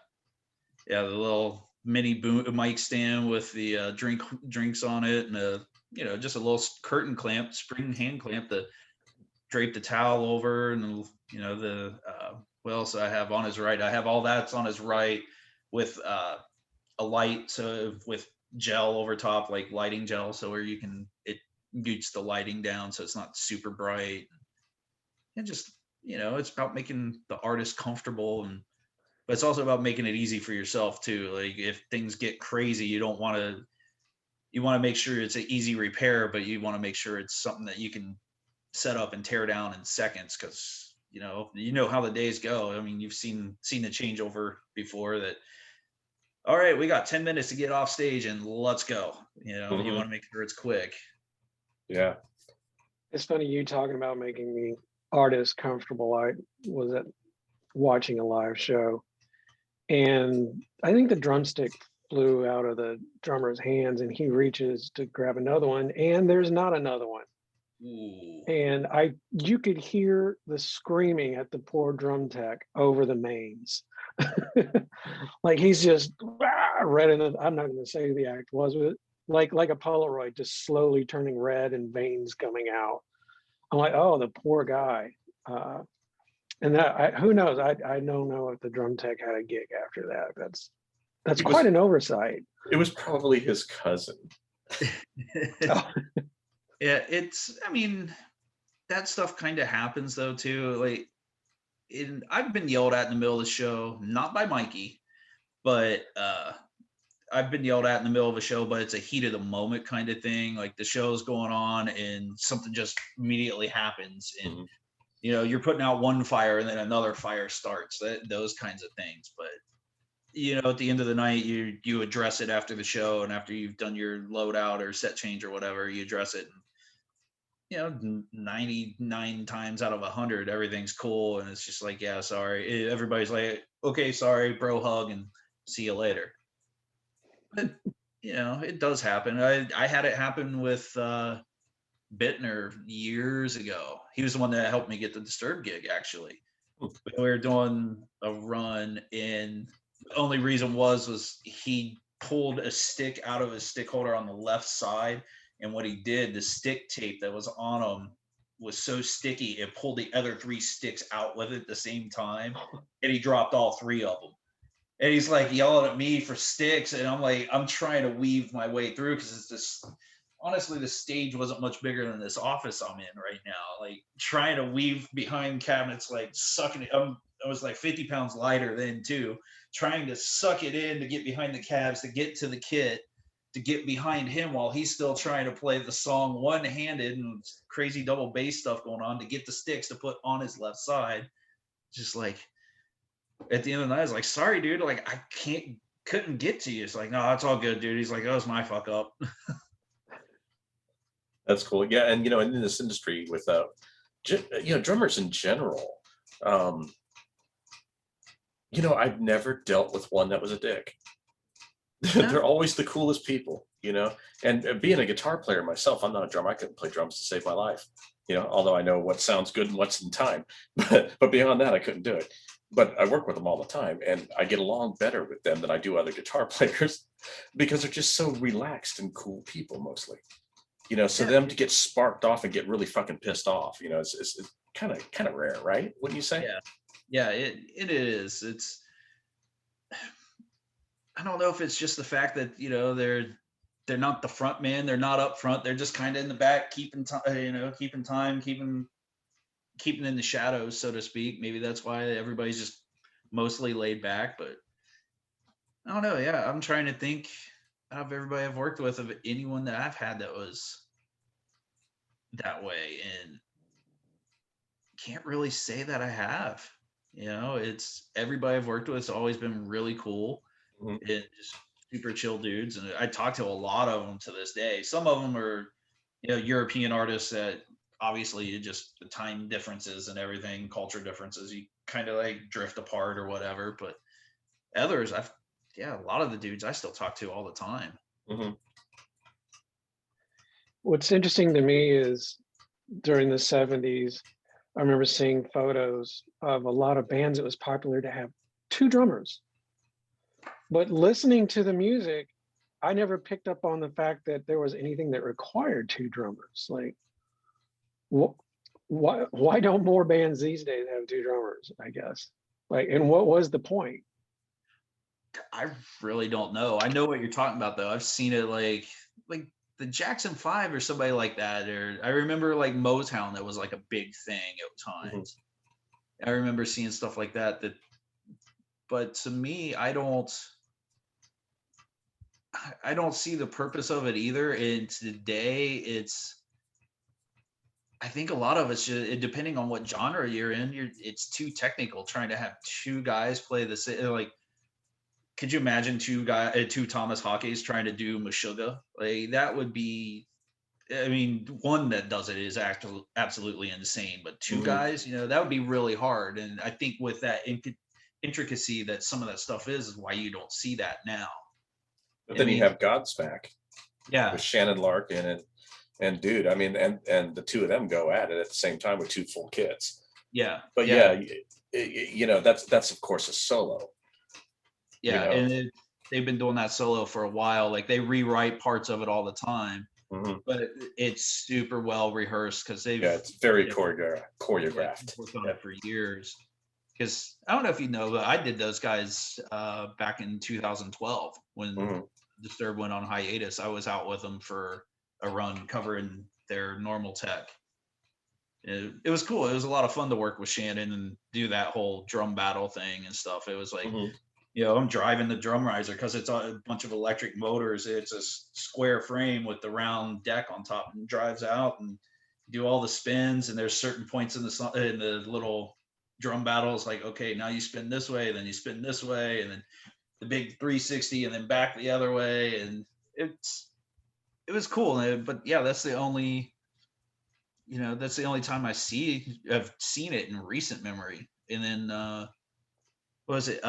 yeah. The little mini boom mic stand with the drinks on it, and a you know just a little curtain clamp, spring hand clamp to drape the towel over, and you know the what else I have on his right? I have all that's on his right with a light, so with gel over top, like lighting gel, so where you can it mutes the lighting down, so it's not super bright. And just you know, it's about making the artist comfortable, and but it's also about making it easy for yourself too. Like if things get crazy, you want to make sure it's an easy repair, but you want to make sure it's something that you can set up and tear down in seconds because you know how the days go. I mean, you've seen the changeover before that. All right, we got 10 minutes to get off stage and let's go. You Mhm. want to make sure it's quick. Yeah. It's funny you talking about making the artist comfortable. I was watching a live show, and I think the drumstick flew out of the drummer's hands, and he reaches to grab another one, and there's not another one. Ooh. And you could hear the screaming at the poor drum tech over the mains. Like he's just red in the, I'm not going to say who the act was, but like a Polaroid, just slowly turning red and veins coming out. I'm like, oh, the poor guy. And who knows? I don't know if the drum tech had a gig after that. That's It was, quite an oversight. it was probably his cousin. Oh, Yeah, I mean, that stuff kind of happens though too. Like, I've been yelled at in the middle of the show, not by Mikey, but I've been yelled at in the middle of a show, but it's a heat of the moment kind of thing. Like the show's going on and something just immediately happens, and Mhm. you're putting out one fire and then another fire starts. Those kinds of things. But at the end of the night, you address it after the show, and after you've done your loadout or set change or whatever, you address it. And, 99 times out of 100, everything's cool, and it's just like, yeah, sorry. Everybody's like, okay, sorry, bro, hug, and see you later. But it does happen. I had it happen with Bittner years ago. He was the one that helped me get the Disturbed gig, actually. We were doing a run, and the only reason was he pulled a stick out of his stick holder on the left side, and what he did, the stick tape that was on him was so sticky, it pulled the other 3 sticks out with it at the same time, and he dropped all 3 of them. And he's like yelling at me for sticks, and I'm like, I'm trying to weave my way through because it's just, honestly, the stage wasn't much bigger than this office I'm in right now. Like trying to weave behind cabinets, like sucking it. I was like 50 pounds lighter then too, trying to suck it in to get behind the cabs, to get to the kit, to get behind him while he's still trying to play the song one-handed, and crazy double bass stuff going on to get the sticks to put on his left side. Just like, at the end of the night, I was like, sorry, dude, like I couldn't get to you. It's like, no, it's all good, dude. He's like, oh, it's my fuck up. That's cool. Yeah, and in this industry with drummers in general, I've never dealt with one that was a dick. They're always the coolest people, and being a guitar player myself, I'm not a drummer. I couldn't play drums to save my life, although I know what sounds good and what's in time, but beyond that, I couldn't do it. But I work with them all the time, and I get along better with them than I do other guitar players because they're just so relaxed and cool people mostly. So them to get sparked off and get really fucking pissed off, it's kind of rare, right? Wouldn't you say? Yeah, it is. It's, I don't know if it's just the fact that they're not the front man, they're not up front, they're just kind of in the back, keeping time, keeping in the shadows, so to speak. Maybe that's why everybody's just mostly laid back. But I don't know. Yeah, I'm trying to think out of everybody I've worked with, of anyone that I've had that was that way, and can't really say that I have. It's everybody I've worked with has always been really cool. Mhm. And just super chill dudes, and I talk to a lot of them to this day. Some of them are European artists that obviously just the time differences and everything, culture differences, you kind of like drift apart or whatever. But others, a lot of the dudes I still talk to all the time. Mm-hmm. what's interesting to me is during the 70s, I remember seeing photos of a lot of bands. It was popular to have 2 drummers. But listening to the music, I never picked up on the fact that there was anything that required 2 drummers. Like, why don't more bands these days have 2 drummers, I guess? Like, and what was the point? I really don't know. I know what you're talking about though. I've seen it like the Jackson 5 or somebody like that. Or I remember like Motown, that was like a big thing at times. Mm-hmm. I remember seeing stuff like that. But to me, I don't see the purpose of it either. And today, I think a lot of it's just, depending on what genre you're in, it's too technical trying to have 2 guys play the same. Like, could you imagine 2 Thomas Hawkeys trying to do Meshuggah? Like, that would be, I mean, one that does it is absolutely insane, but 2 guys, that would be really hard. And I think with that intricacy that some of that stuff is why you don't see that now. But then you have Godsmack, with Shannon Larkin and dude, I mean, and the 2 of them go at it at the same time with 2 full kits. But that's of course a solo. Yeah, know? and they've been doing that solo for a while. Like they rewrite parts of it all the time, Mhm. but it's super well rehearsed because they've Yeah, it's very you know, choreographed. worked on Yeah. it for years. Because I don't know if you know, but I did those guys back in 2012 when Mhm. Disturbed went on hiatus. I was out with them for a run covering their normal tech. It was cool. It was a lot of fun to work with Shannon and do that whole drum battle thing and stuff. It was like, Mhm. I'm driving the drum riser because it's a bunch of electric motors. It's a square frame with the round deck on top, and drives out and do all the spins. And there's certain points in the little drum battles, like, okay, now you spin this way, then you spin this way, and then the big 360, and then back the other way. And it was cool. But yeah, that's the only time I've seen it in recent memory. And then what was it?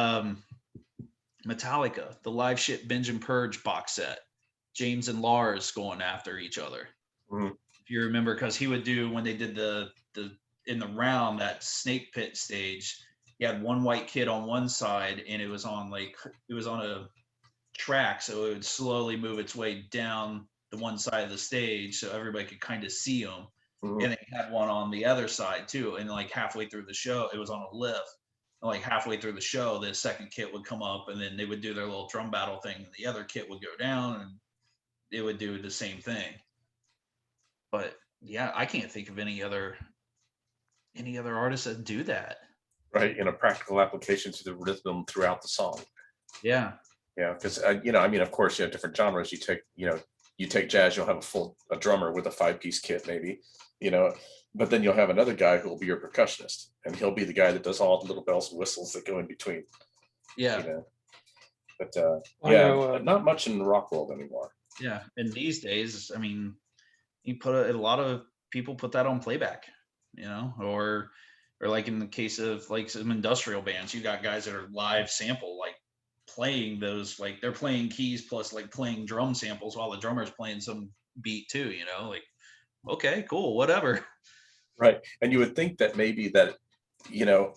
Metallica, the live shit Binge and Purge box set. James and Lars going after each other. Mhm. If you remember, because he would do when they did the in the round, that snake pit stage. You had one white kid on one side, and it was on a track, so it would slowly move its way down the one side of the stage, so everybody could kind of see him. Mhm. And they had one on the other side too. And like halfway through the show, it was on a lift. And like halfway through the show, the second kit would come up, and then they would do their little drum battle thing, and the other kit would go down, and it would do the same thing. But yeah, I can't think of any other artists that do that. Right, in a practical application to the rhythm throughout the song. Yeah. Yeah, because I mean, of course, you have different genres. You take jazz, you'll have a drummer with a 5-piece kit, maybe, you know, but then you'll have another guy who will be your percussionist, and he'll be the guy that does all the little bells and whistles that go in between, Yeah. you know. But I yeah, know, not much in the rock world anymore. Yeah. And these days, I mean, a lot of people put that on playback, or like in the case of like some industrial bands, you got guys that are live sample, like playing those, like they're playing keys plus like playing drum samples while the drummer's playing some beat too, like, okay, cool, whatever. Right, and you would think that maybe that, you know,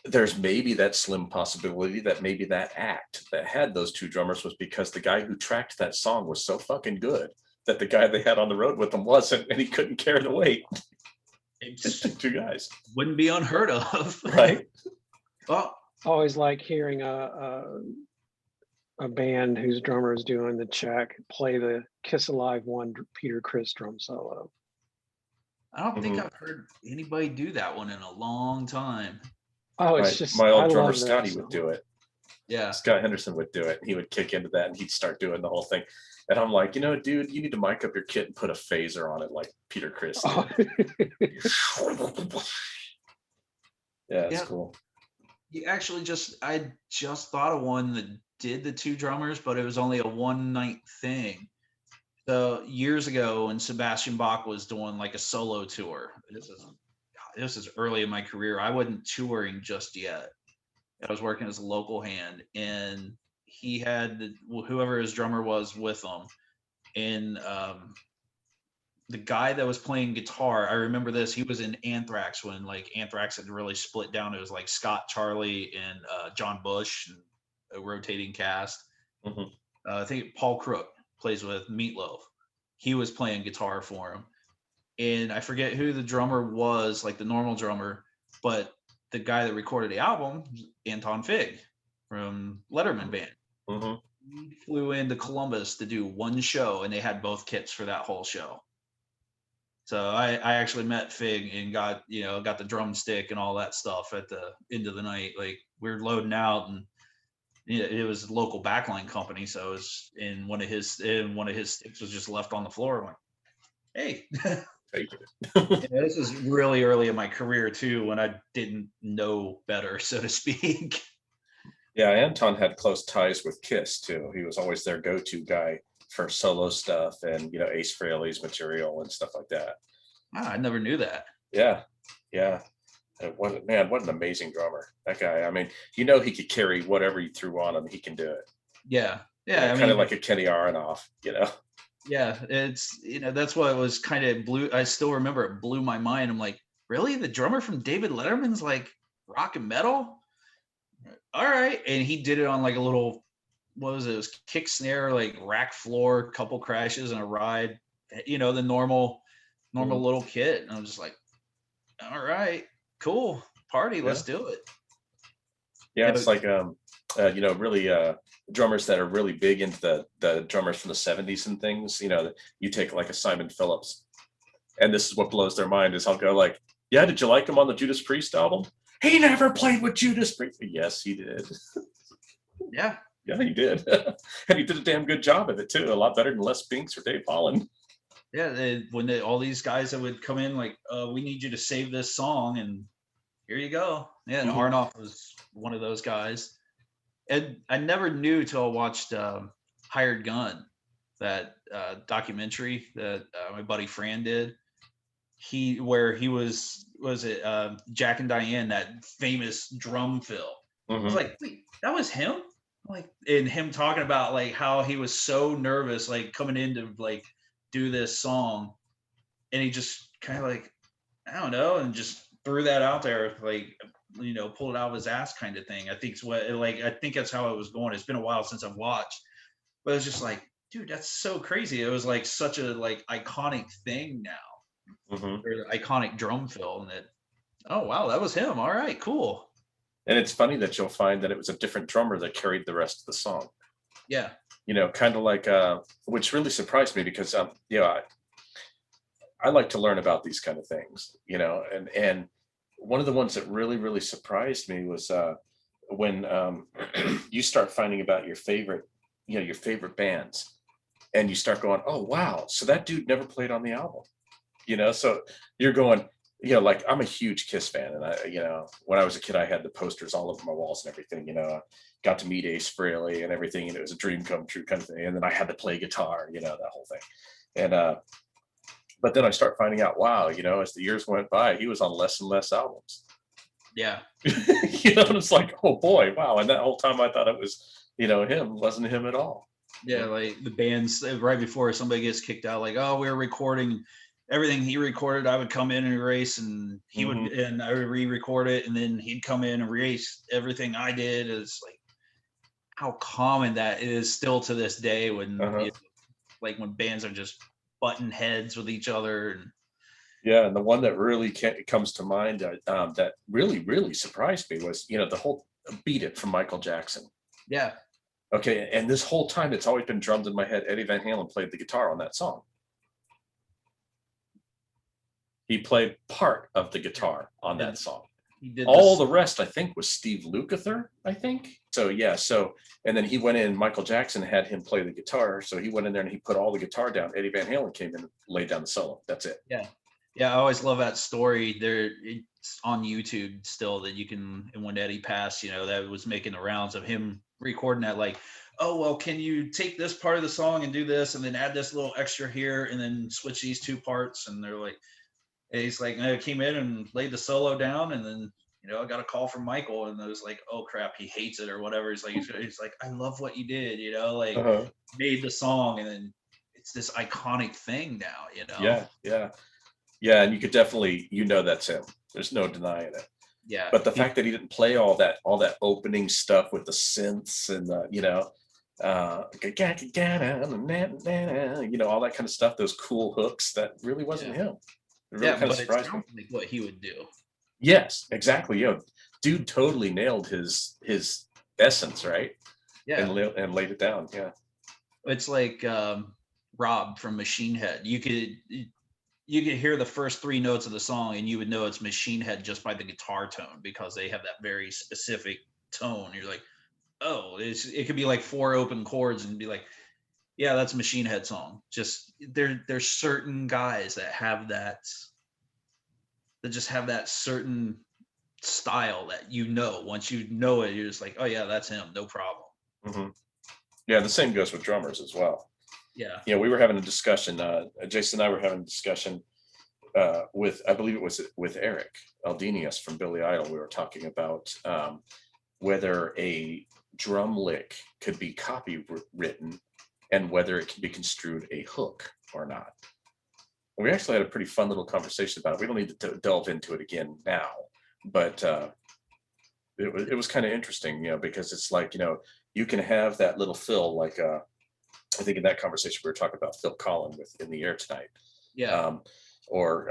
there's maybe that slim possibility that maybe that act that had those two drummers was because the guy who tracked that song was so fucking good that the guy they had on the road with them wasn't, and he couldn't carry the weight. It Just took two guys. wouldn't be unheard of. Right. Well, always like hearing a band whose drummer is doing the check play the Kiss Alive one Peter Criss drum solo. I don't think Mhm. I've heard anybody do that one in a long time. Oh, it's My just my I old drummer love that Scotty would song. do it. Yeah. Scott Henderson would do it. He would kick into that and he'd start doing the whole thing. And I'm like, dude, you need to mic up your kit and put a phaser on it like Peter Criss did. Oh, Yeah, it's Yeah. cool. I just thought of one that did the two drummers, but it was only a one night thing. So years ago, when Sebastian Bach was doing like a solo tour, this is early in my career. I wasn't touring just yet. I was working as a local hand, and he had whoever his drummer was with him, and the guy that was playing guitar, I remember this. He was in Anthrax when like Anthrax had really split down. It was like Scott, Charlie, and John Bush, and a rotating cast. Mhm. I think Paul Crook plays with Meatloaf. He was playing guitar for him, and I forget who the drummer was, like the normal drummer, but the guy that recorded the album, Anton Fig from Letterman Band. Mhm. He flew into Columbus to do one show, and they had both kits for that whole show. So I actually met Fig and got the drumstick and all that stuff at the end of the night. Like we were loading out, and it was a local backline company, so it was in one of his sticks was just left on the floor. I'm like, hey. Take it. This is really early in my career too, when I didn't know better, so to speak. Yeah, Anton had close ties with Kiss too. He was always their go-to guy for solo stuff and Ace Frehley's material and stuff like that. Wow, I never knew that. Yeah, yeah. What an amazing drummer that guy. I mean, he could carry whatever you threw on him. He can do it. Yeah. Kind of like a Kenny Aronoff. Yeah, it's that's what it was kind of blew. I still remember it blew my mind. I'm like, really? The drummer from David Letterman's like rock and metal? all right. And he did it on like a little, what was it? It was kick snare, like rack floor, couple crashes and a ride, the normal Mhm. little kit. And I'm just like, all right, cool, party, Yeah. let's do it. Yeah, Yeah, it's like really drummers that are really big into the drummers from the 70s and things, you take like a Simon Phillips, and this is what blows their mind is I'll go like, yeah, did you like him on the Judas Priest album? He never played with Judas Priest. Yes, he did. yeah, Yeah, he did. And he did a damn good job of it too. A lot better than Les Binks or Dave Holland. yeah. All these guys that would come in like, we need you to save this song, and here you go. Yeah, and Mhm. Arnoff was one of those guys. And I never knew till I watched Hired Gun, that documentary that my buddy Fran did. Where he was it Jack and Diane, that famous drum fill. I was Mhm. like, wait, that was him? Like, and him talking about like how he was so nervous, like coming in to like do this song, and he just kind of like, I don't know, and just threw that out there, like, pulled it out of his ass kind of thing. I think it's what, like, I think that's how it was going. It's been a while since I've watched, but it's just like, dude, that's so crazy. It was like such a like iconic thing now, Mhm. or iconic drum fill, and that, oh wow, that was him. All right, cool. And it's funny that you'll find that it was a different drummer that carried the rest of the song. Yeah, Kind of like which really surprised me because I like to learn about these kind of things, and one of the ones that really surprised me was when you start finding about your favorite bands, and you start going, oh wow, so that dude never played on the album, so you're going, like I'm a huge Kiss fan, and when I was a kid, I had the posters all over my walls and everything, got to meet Ace Frehley and everything, and it was a dream come true kind of thing, and then I had to play guitar, that whole thing, and but then I start finding out, wow, as the years went by, he was on less and less albums. yeah, And it's like, oh boy, wow. And that whole time I thought it was, him, wasn't him at all. yeah. Like the bands right before somebody gets kicked out, like, oh, we were recording everything he recorded. I would come in and erase, and Hmm. and I would re-record it, and then he'd come in and erase everything I did. It's like how common that is still to this day, when Uh-huh. like when bands are just button heads with each other. And Yeah. And the one that really comes to mind that really surprised me was, the whole Beat It from Michael Jackson. yeah, Okay. And this whole time, it's always been drummed in my head. Eddie Van Halen played the guitar on that song. He played part of the guitar on did that song. he did All this? the rest, I think, was Steve Lukather, I think. So yeah, and then he went in, Michael Jackson had him play the guitar. So he went in there and he put all the guitar down. Eddie Van Halen came in and laid down the solo. That's it. Yeah, yeah. I always love that story. It's on YouTube still, that you can. And when Eddie passed, that was making the rounds of him recording that. Like, oh well, can you take this part of the song and do this, and then add this little extra here, and then switch these two parts? And they're like, and he's like, I came in and laid the solo down, and then I got a call from Michael, and it was like, oh crap, he hates it or whatever. He's like, I love what you did, like Uh-huh. made the song, and then it's this iconic thing now. Yeah, yeah. Yeah, and you could definitely, that's him. There's no denying it. Yeah, But the fact that he didn't play all that opening stuff with the synths and all that kind of stuff, those cool hooks, that really wasn't yeah, him. It really yeah. kind of But it surprised me. sounds like what he would do. Yes, exactly. Dude totally nailed his essence, right? And Yeah, laid it down. Yeah. it's like Rob from Machine Head. You could hear the first three notes of the song, and you would know it's Machine Head just by the guitar tone, because they have that very specific tone. You're like, oh, it could be like four open chords and be like, yeah, that's a Machine Head song. Just there's certain guys that just have that certain style that once you know it, you're just like, oh yeah, that's him, no problem. Hmm. Yeah. The same goes with drummers as well. Yeah, We were having a discussion. Jason and I were having a discussion with, I believe it was with Eric Aldenius from Billy Idol. We were talking about whether a drum lick could be copywritten and whether it can be construed a hook or not. And we actually had a pretty fun little conversation about it. We don't need to delve into it again now, but it was kind of interesting, because it's like, you can have that little fill, like I think in that conversation we were talking about Phil Collin with In the Air Tonight, Yeah. or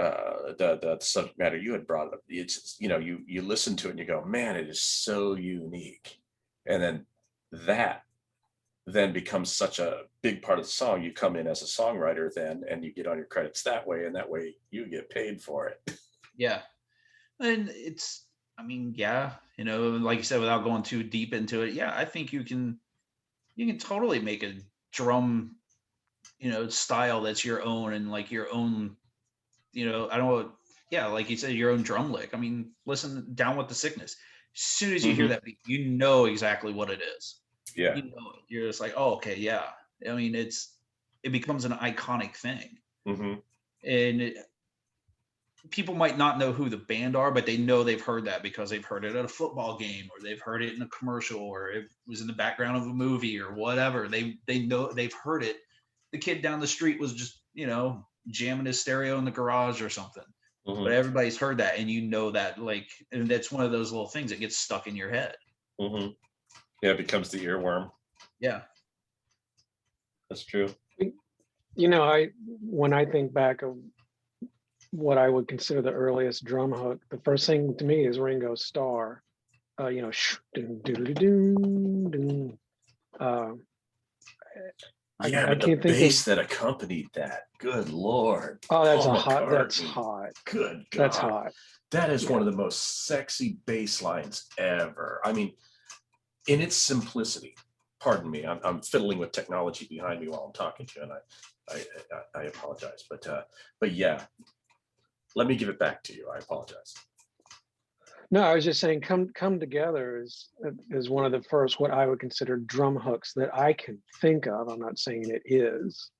the subject matter you had brought up. It's, you listen to it and you go, man, it is so unique, and that then becomes such a big part of the song. You come in as a songwriter then, and you get on your credits that way, and that way you get paid for it. Yeah. And it's, I mean, yeah, like you said, without going too deep into it, yeah, I think you can totally make a drum, style that's your own, and like your own, I don't know, yeah, like you said, your own drum lick. I mean, listen, Down with the Sickness. As soon as you hear Mhm. that beat, you know exactly what it is. Yeah. You know it. You're just like, oh, okay, yeah. I mean, it becomes an iconic thing, Hmm. and people might not know who the band are, but they know they've heard that because they've heard it at a football game, or they've heard it in a commercial, or it was in the background of a movie or whatever. They know they've heard it. The kid down the street was just, jamming his stereo in the garage or something. But Hmm. everybody's heard that, and that, like, and that's one of those little things that gets stuck in your head. Hmm. Yeah, it becomes the earworm. Yeah. That's true. When I think back of what I would consider the earliest drum hook, the first thing to me is Ringo's Star. Dun, dun, dun, dun, dun. Yeah, I but the can't think of. bass that accompanied that, good Lord, Oh, Paul that's McCartney, hot. good That's God. hot. That is one Yeah. of the most sexy bass lines ever. I mean, in its simplicity. Pardon me, I'm fiddling with technology behind me while I'm talking to you, and I apologize, but yeah, let me give it back to you. I apologize. No, I was just saying, come together is one of the first what I would consider drum hooks that I can think of. I'm not saying it is,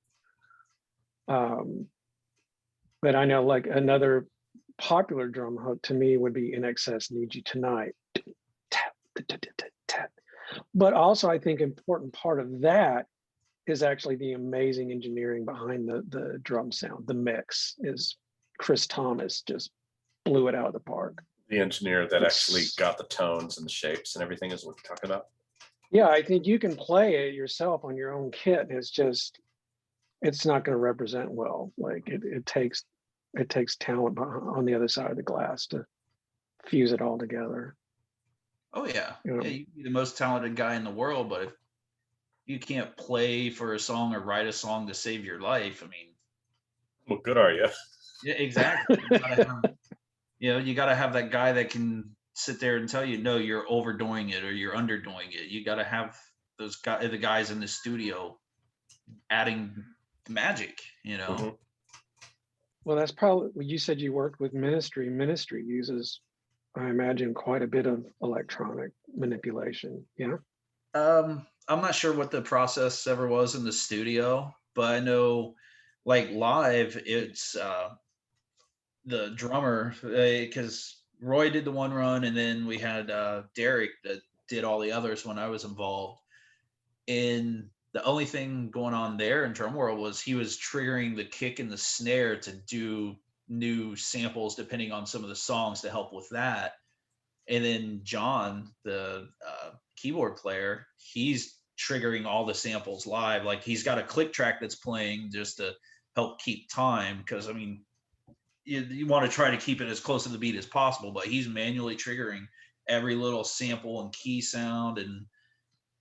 but I know like another popular drum hook to me would be In Excess Need You Tonight. Tap, tap, tap, tap, tap. But also, I think important part of that is actually the amazing engineering behind the drum sound. The mix is Chris Thomas just blew it out of the park. The engineer that actually It's, got the tones and the shapes and everything is what we're talking about. yeah, I think you can play it yourself on your own kit. It's not going to represent well. Like it takes talent on the other side of the glass to fuse it all together. Oh yeah. You Yeah, know, you can be the most talented guy in the world, but if you can't play for a song or write a song to save your life, I mean, What good are you? yeah, exactly. You gotta have that guy that can sit there and tell you, no, you're overdoing it or you're underdoing it. You gotta have the guys in the studio adding the magic, Mhm. well, that's probably well, you said you worked with Ministry. Ministry uses, I imagine, quite a bit of electronic manipulation. Yeah. I'm not sure what the process ever was in the studio, but I know, like, live, it's the drummer, because Roy did the one run, and then we had Derek that did all the others when I was involved. And the only thing going on there in drum world was he was triggering the kick and the snare to do new samples depending on some of the songs to help with that. And then John, the keyboard player, he's triggering all the samples live. Like, he's got a click track that's playing just to help keep time, because I mean, you want to try to keep it as close to the beat as possible, but he's manually triggering every little sample and key sound. And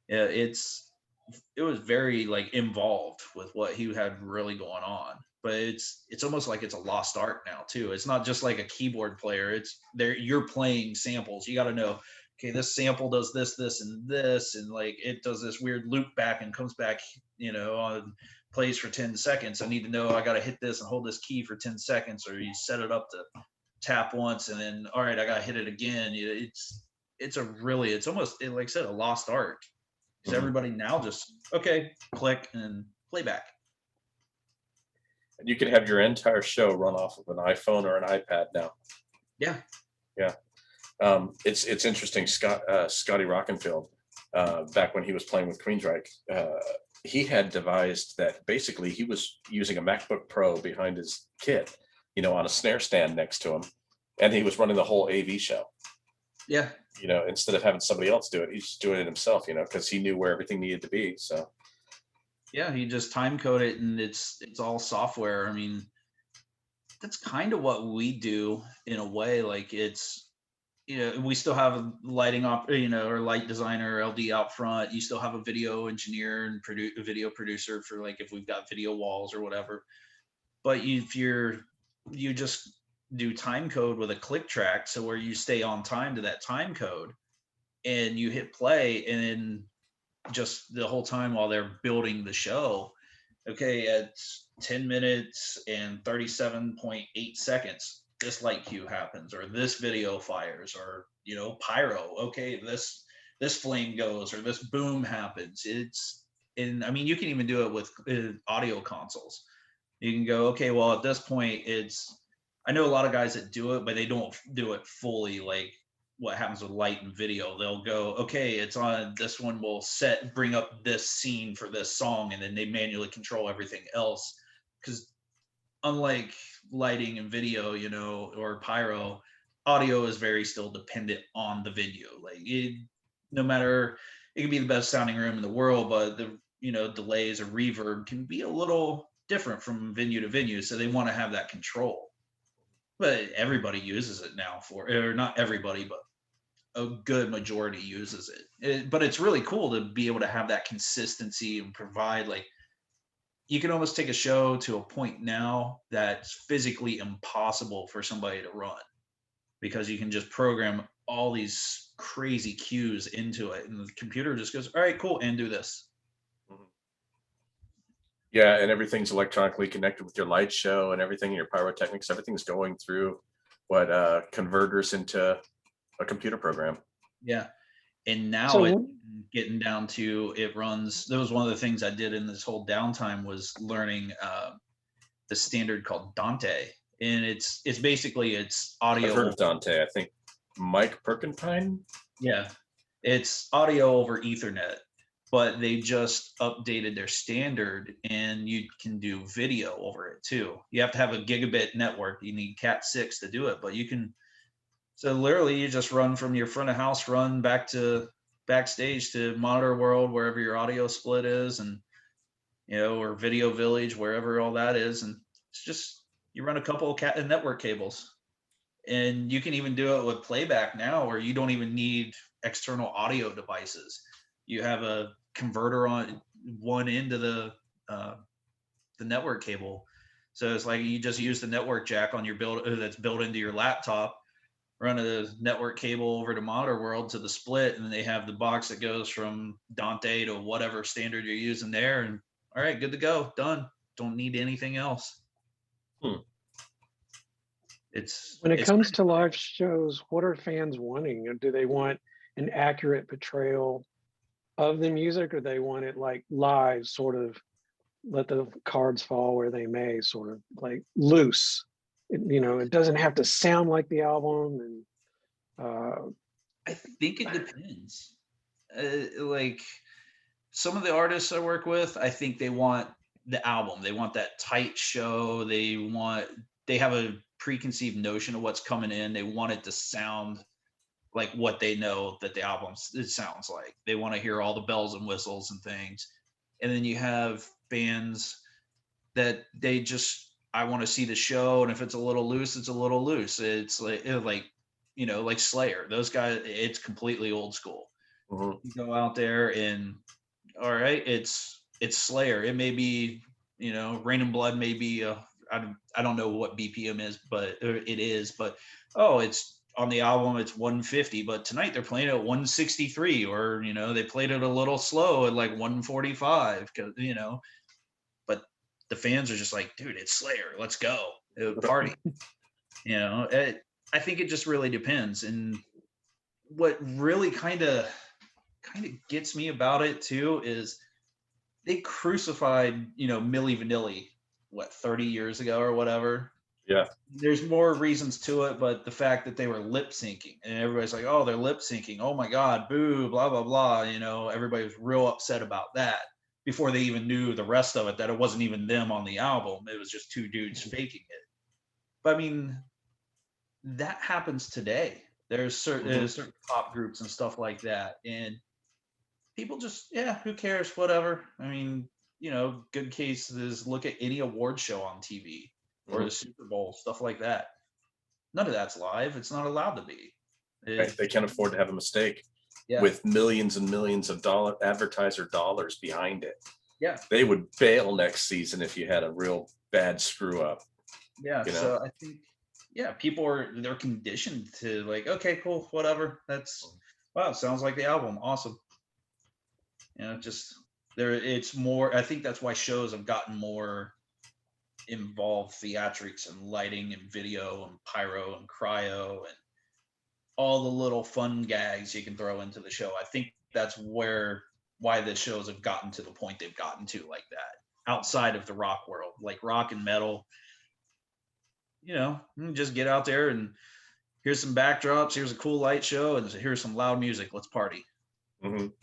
yeah, it was very, like, involved with what he had really going on. But it's almost like it's a lost art now too. It's not just like a keyboard player. It's there, you're playing samples. You got to know, okay, this sample does this and this, and like it does this weird loop back and comes back, on plays for 10 seconds. I need to know I got to hit this and hold this key for 10 seconds, or you set it up to tap once and then, all right, I got to hit it again. It's almost, like I said, a lost art, because Mhm. everybody now just, okay, click and playback. And you can have your entire show run off of an iPhone or an iPad now. Yeah. Yeah. It's interesting. Scotty Rockenfield, back when he was playing with Queensryche, he had devised that basically he was using a MacBook Pro behind his kit, on a snare stand next to him, and he was running the whole AV show. Yeah. Instead of having somebody else do it, he's just doing it himself, because he knew where everything needed to be. So Yeah, he just time code it, and it's all software. I mean, that's kind of what we do in a way. Like it's, we still have a lighting or light designer, LD out front. You still have a video engineer and a video producer for like if we've got video walls or whatever. But you just do time code with a click track, so where you stay on time to that time code, and you hit play, and then just the whole time while they're building the show. Okay, at 10 minutes and 37.8 seconds, this light cue happens, or this video fires, or pyro. Okay, this flame goes, or this boom happens. And I mean, you can even do it with audio consoles. You can go, okay, well, at this point, I know a lot of guys that do it, but they don't do it fully like what happens with light and video. They'll go, okay, it's on this one, will bring up this scene for this song, and then they manually control everything else. Because unlike lighting and video, or pyro, audio is very still dependent on the video. Like no matter, it can be the best sounding room in the world, but the delays or reverb can be a little different from venue to venue. So they want to have that control. But everybody uses it now or not everybody, but a good majority uses it. But it's really cool to be able to have that consistency and provide, like, you can almost take a show to a point now that's physically impossible for somebody to run, because you can just program all these crazy cues into it, and the computer just goes, all right, cool, and do this. Yeah, and everything's electronically connected with your light show and everything, your pyrotechnics, everything's going through converters into a computer program. Yeah. And now So it's getting down to, it runs. That was one of the things I did in this whole downtime, was learning the standard called Dante. And it's basically, it's audio. I've heard of Dante. I think Mike Perkentine. Yeah. It's audio over Ethernet, but they just updated their standard, and you can do video over it too. You have to have a gigabit network. You need Cat 6 to do it, but you can. So literally, you just run from your front of house, run back to backstage to Monitor World, wherever your audio split is, and or Video Village, wherever all that is, and it's just, you run a couple of network cables, and you can even do it with playback now, where you don't even need external audio devices. You have a converter on one end of the network cable, so it's like you just use the network jack on your that's built into your laptop, run a network cable over to Monitor World to the split, and then they have the box that goes from Dante to whatever standard you're using there, and all right, good to go, done. Don't need anything else. When it comes to live shows, what are fans wanting? Do they want an accurate portrayal of the music, or they want it like live, sort of let the cards fall where they may, sort of like loose? It doesn't have to sound like the album. And I think it depends. Like some of the artists I work with, I think they want the album. They want that tight show. They have a preconceived notion of what's coming in. They want it to sound like what they know that the album sounds like. They want to hear all the bells and whistles and things. And then you have bands that they just, I want to see the show, and if it's a little loose, it's a little loose. It's like Slayer. Those guys, it's completely old school. Mm-hmm. You go out there and, all right, it's Slayer. It may be, Rain and Blood may be I don't know what BPM is, but it is. But it's on the album, it's 150. But tonight they're playing it at 163, or they played it a little slow at like 145, because But the fans are just like, dude, it's Slayer. Let's go party. I think it just really depends. And what really kind of gets me about it too is they crucified, Milli Vanilli, 30 years ago or whatever. Yeah. There's more reasons to it, but the fact that they were lip syncing, and everybody's like, oh, they're lip syncing. Oh my God, boo, blah, blah, blah. Everybody was real upset about that before they even knew the rest of it, that it wasn't even them on the album. It was just two dudes faking it. But I mean, that happens today. There's certain Mhm. certain pop groups and stuff like that, and people just, yeah, who cares, whatever. I mean, good cases, look at any award show on TV or Mhm. the Super Bowl, stuff like that. None of that's live. It's not allowed to be. Right? They can't afford to have a mistake Yeah, with millions and millions of advertiser dollars behind it. yeah, They would bail next season if you had a real bad screw up, yeah. you know? So I think, yeah, they're conditioned to like, okay, cool, whatever. That's wow. Sounds like the album. Awesome. Just there. It's more. I think that's why shows have gotten more involved theatrics and lighting and video and pyro and cryo and all the little fun gags you can throw into the show. I think that's why the shows have gotten to the point they've gotten to like that outside of the rock world, like rock and metal. Just get out there and here's some backdrops, here's a cool light show, and here's some loud music. Let's party. Mhm.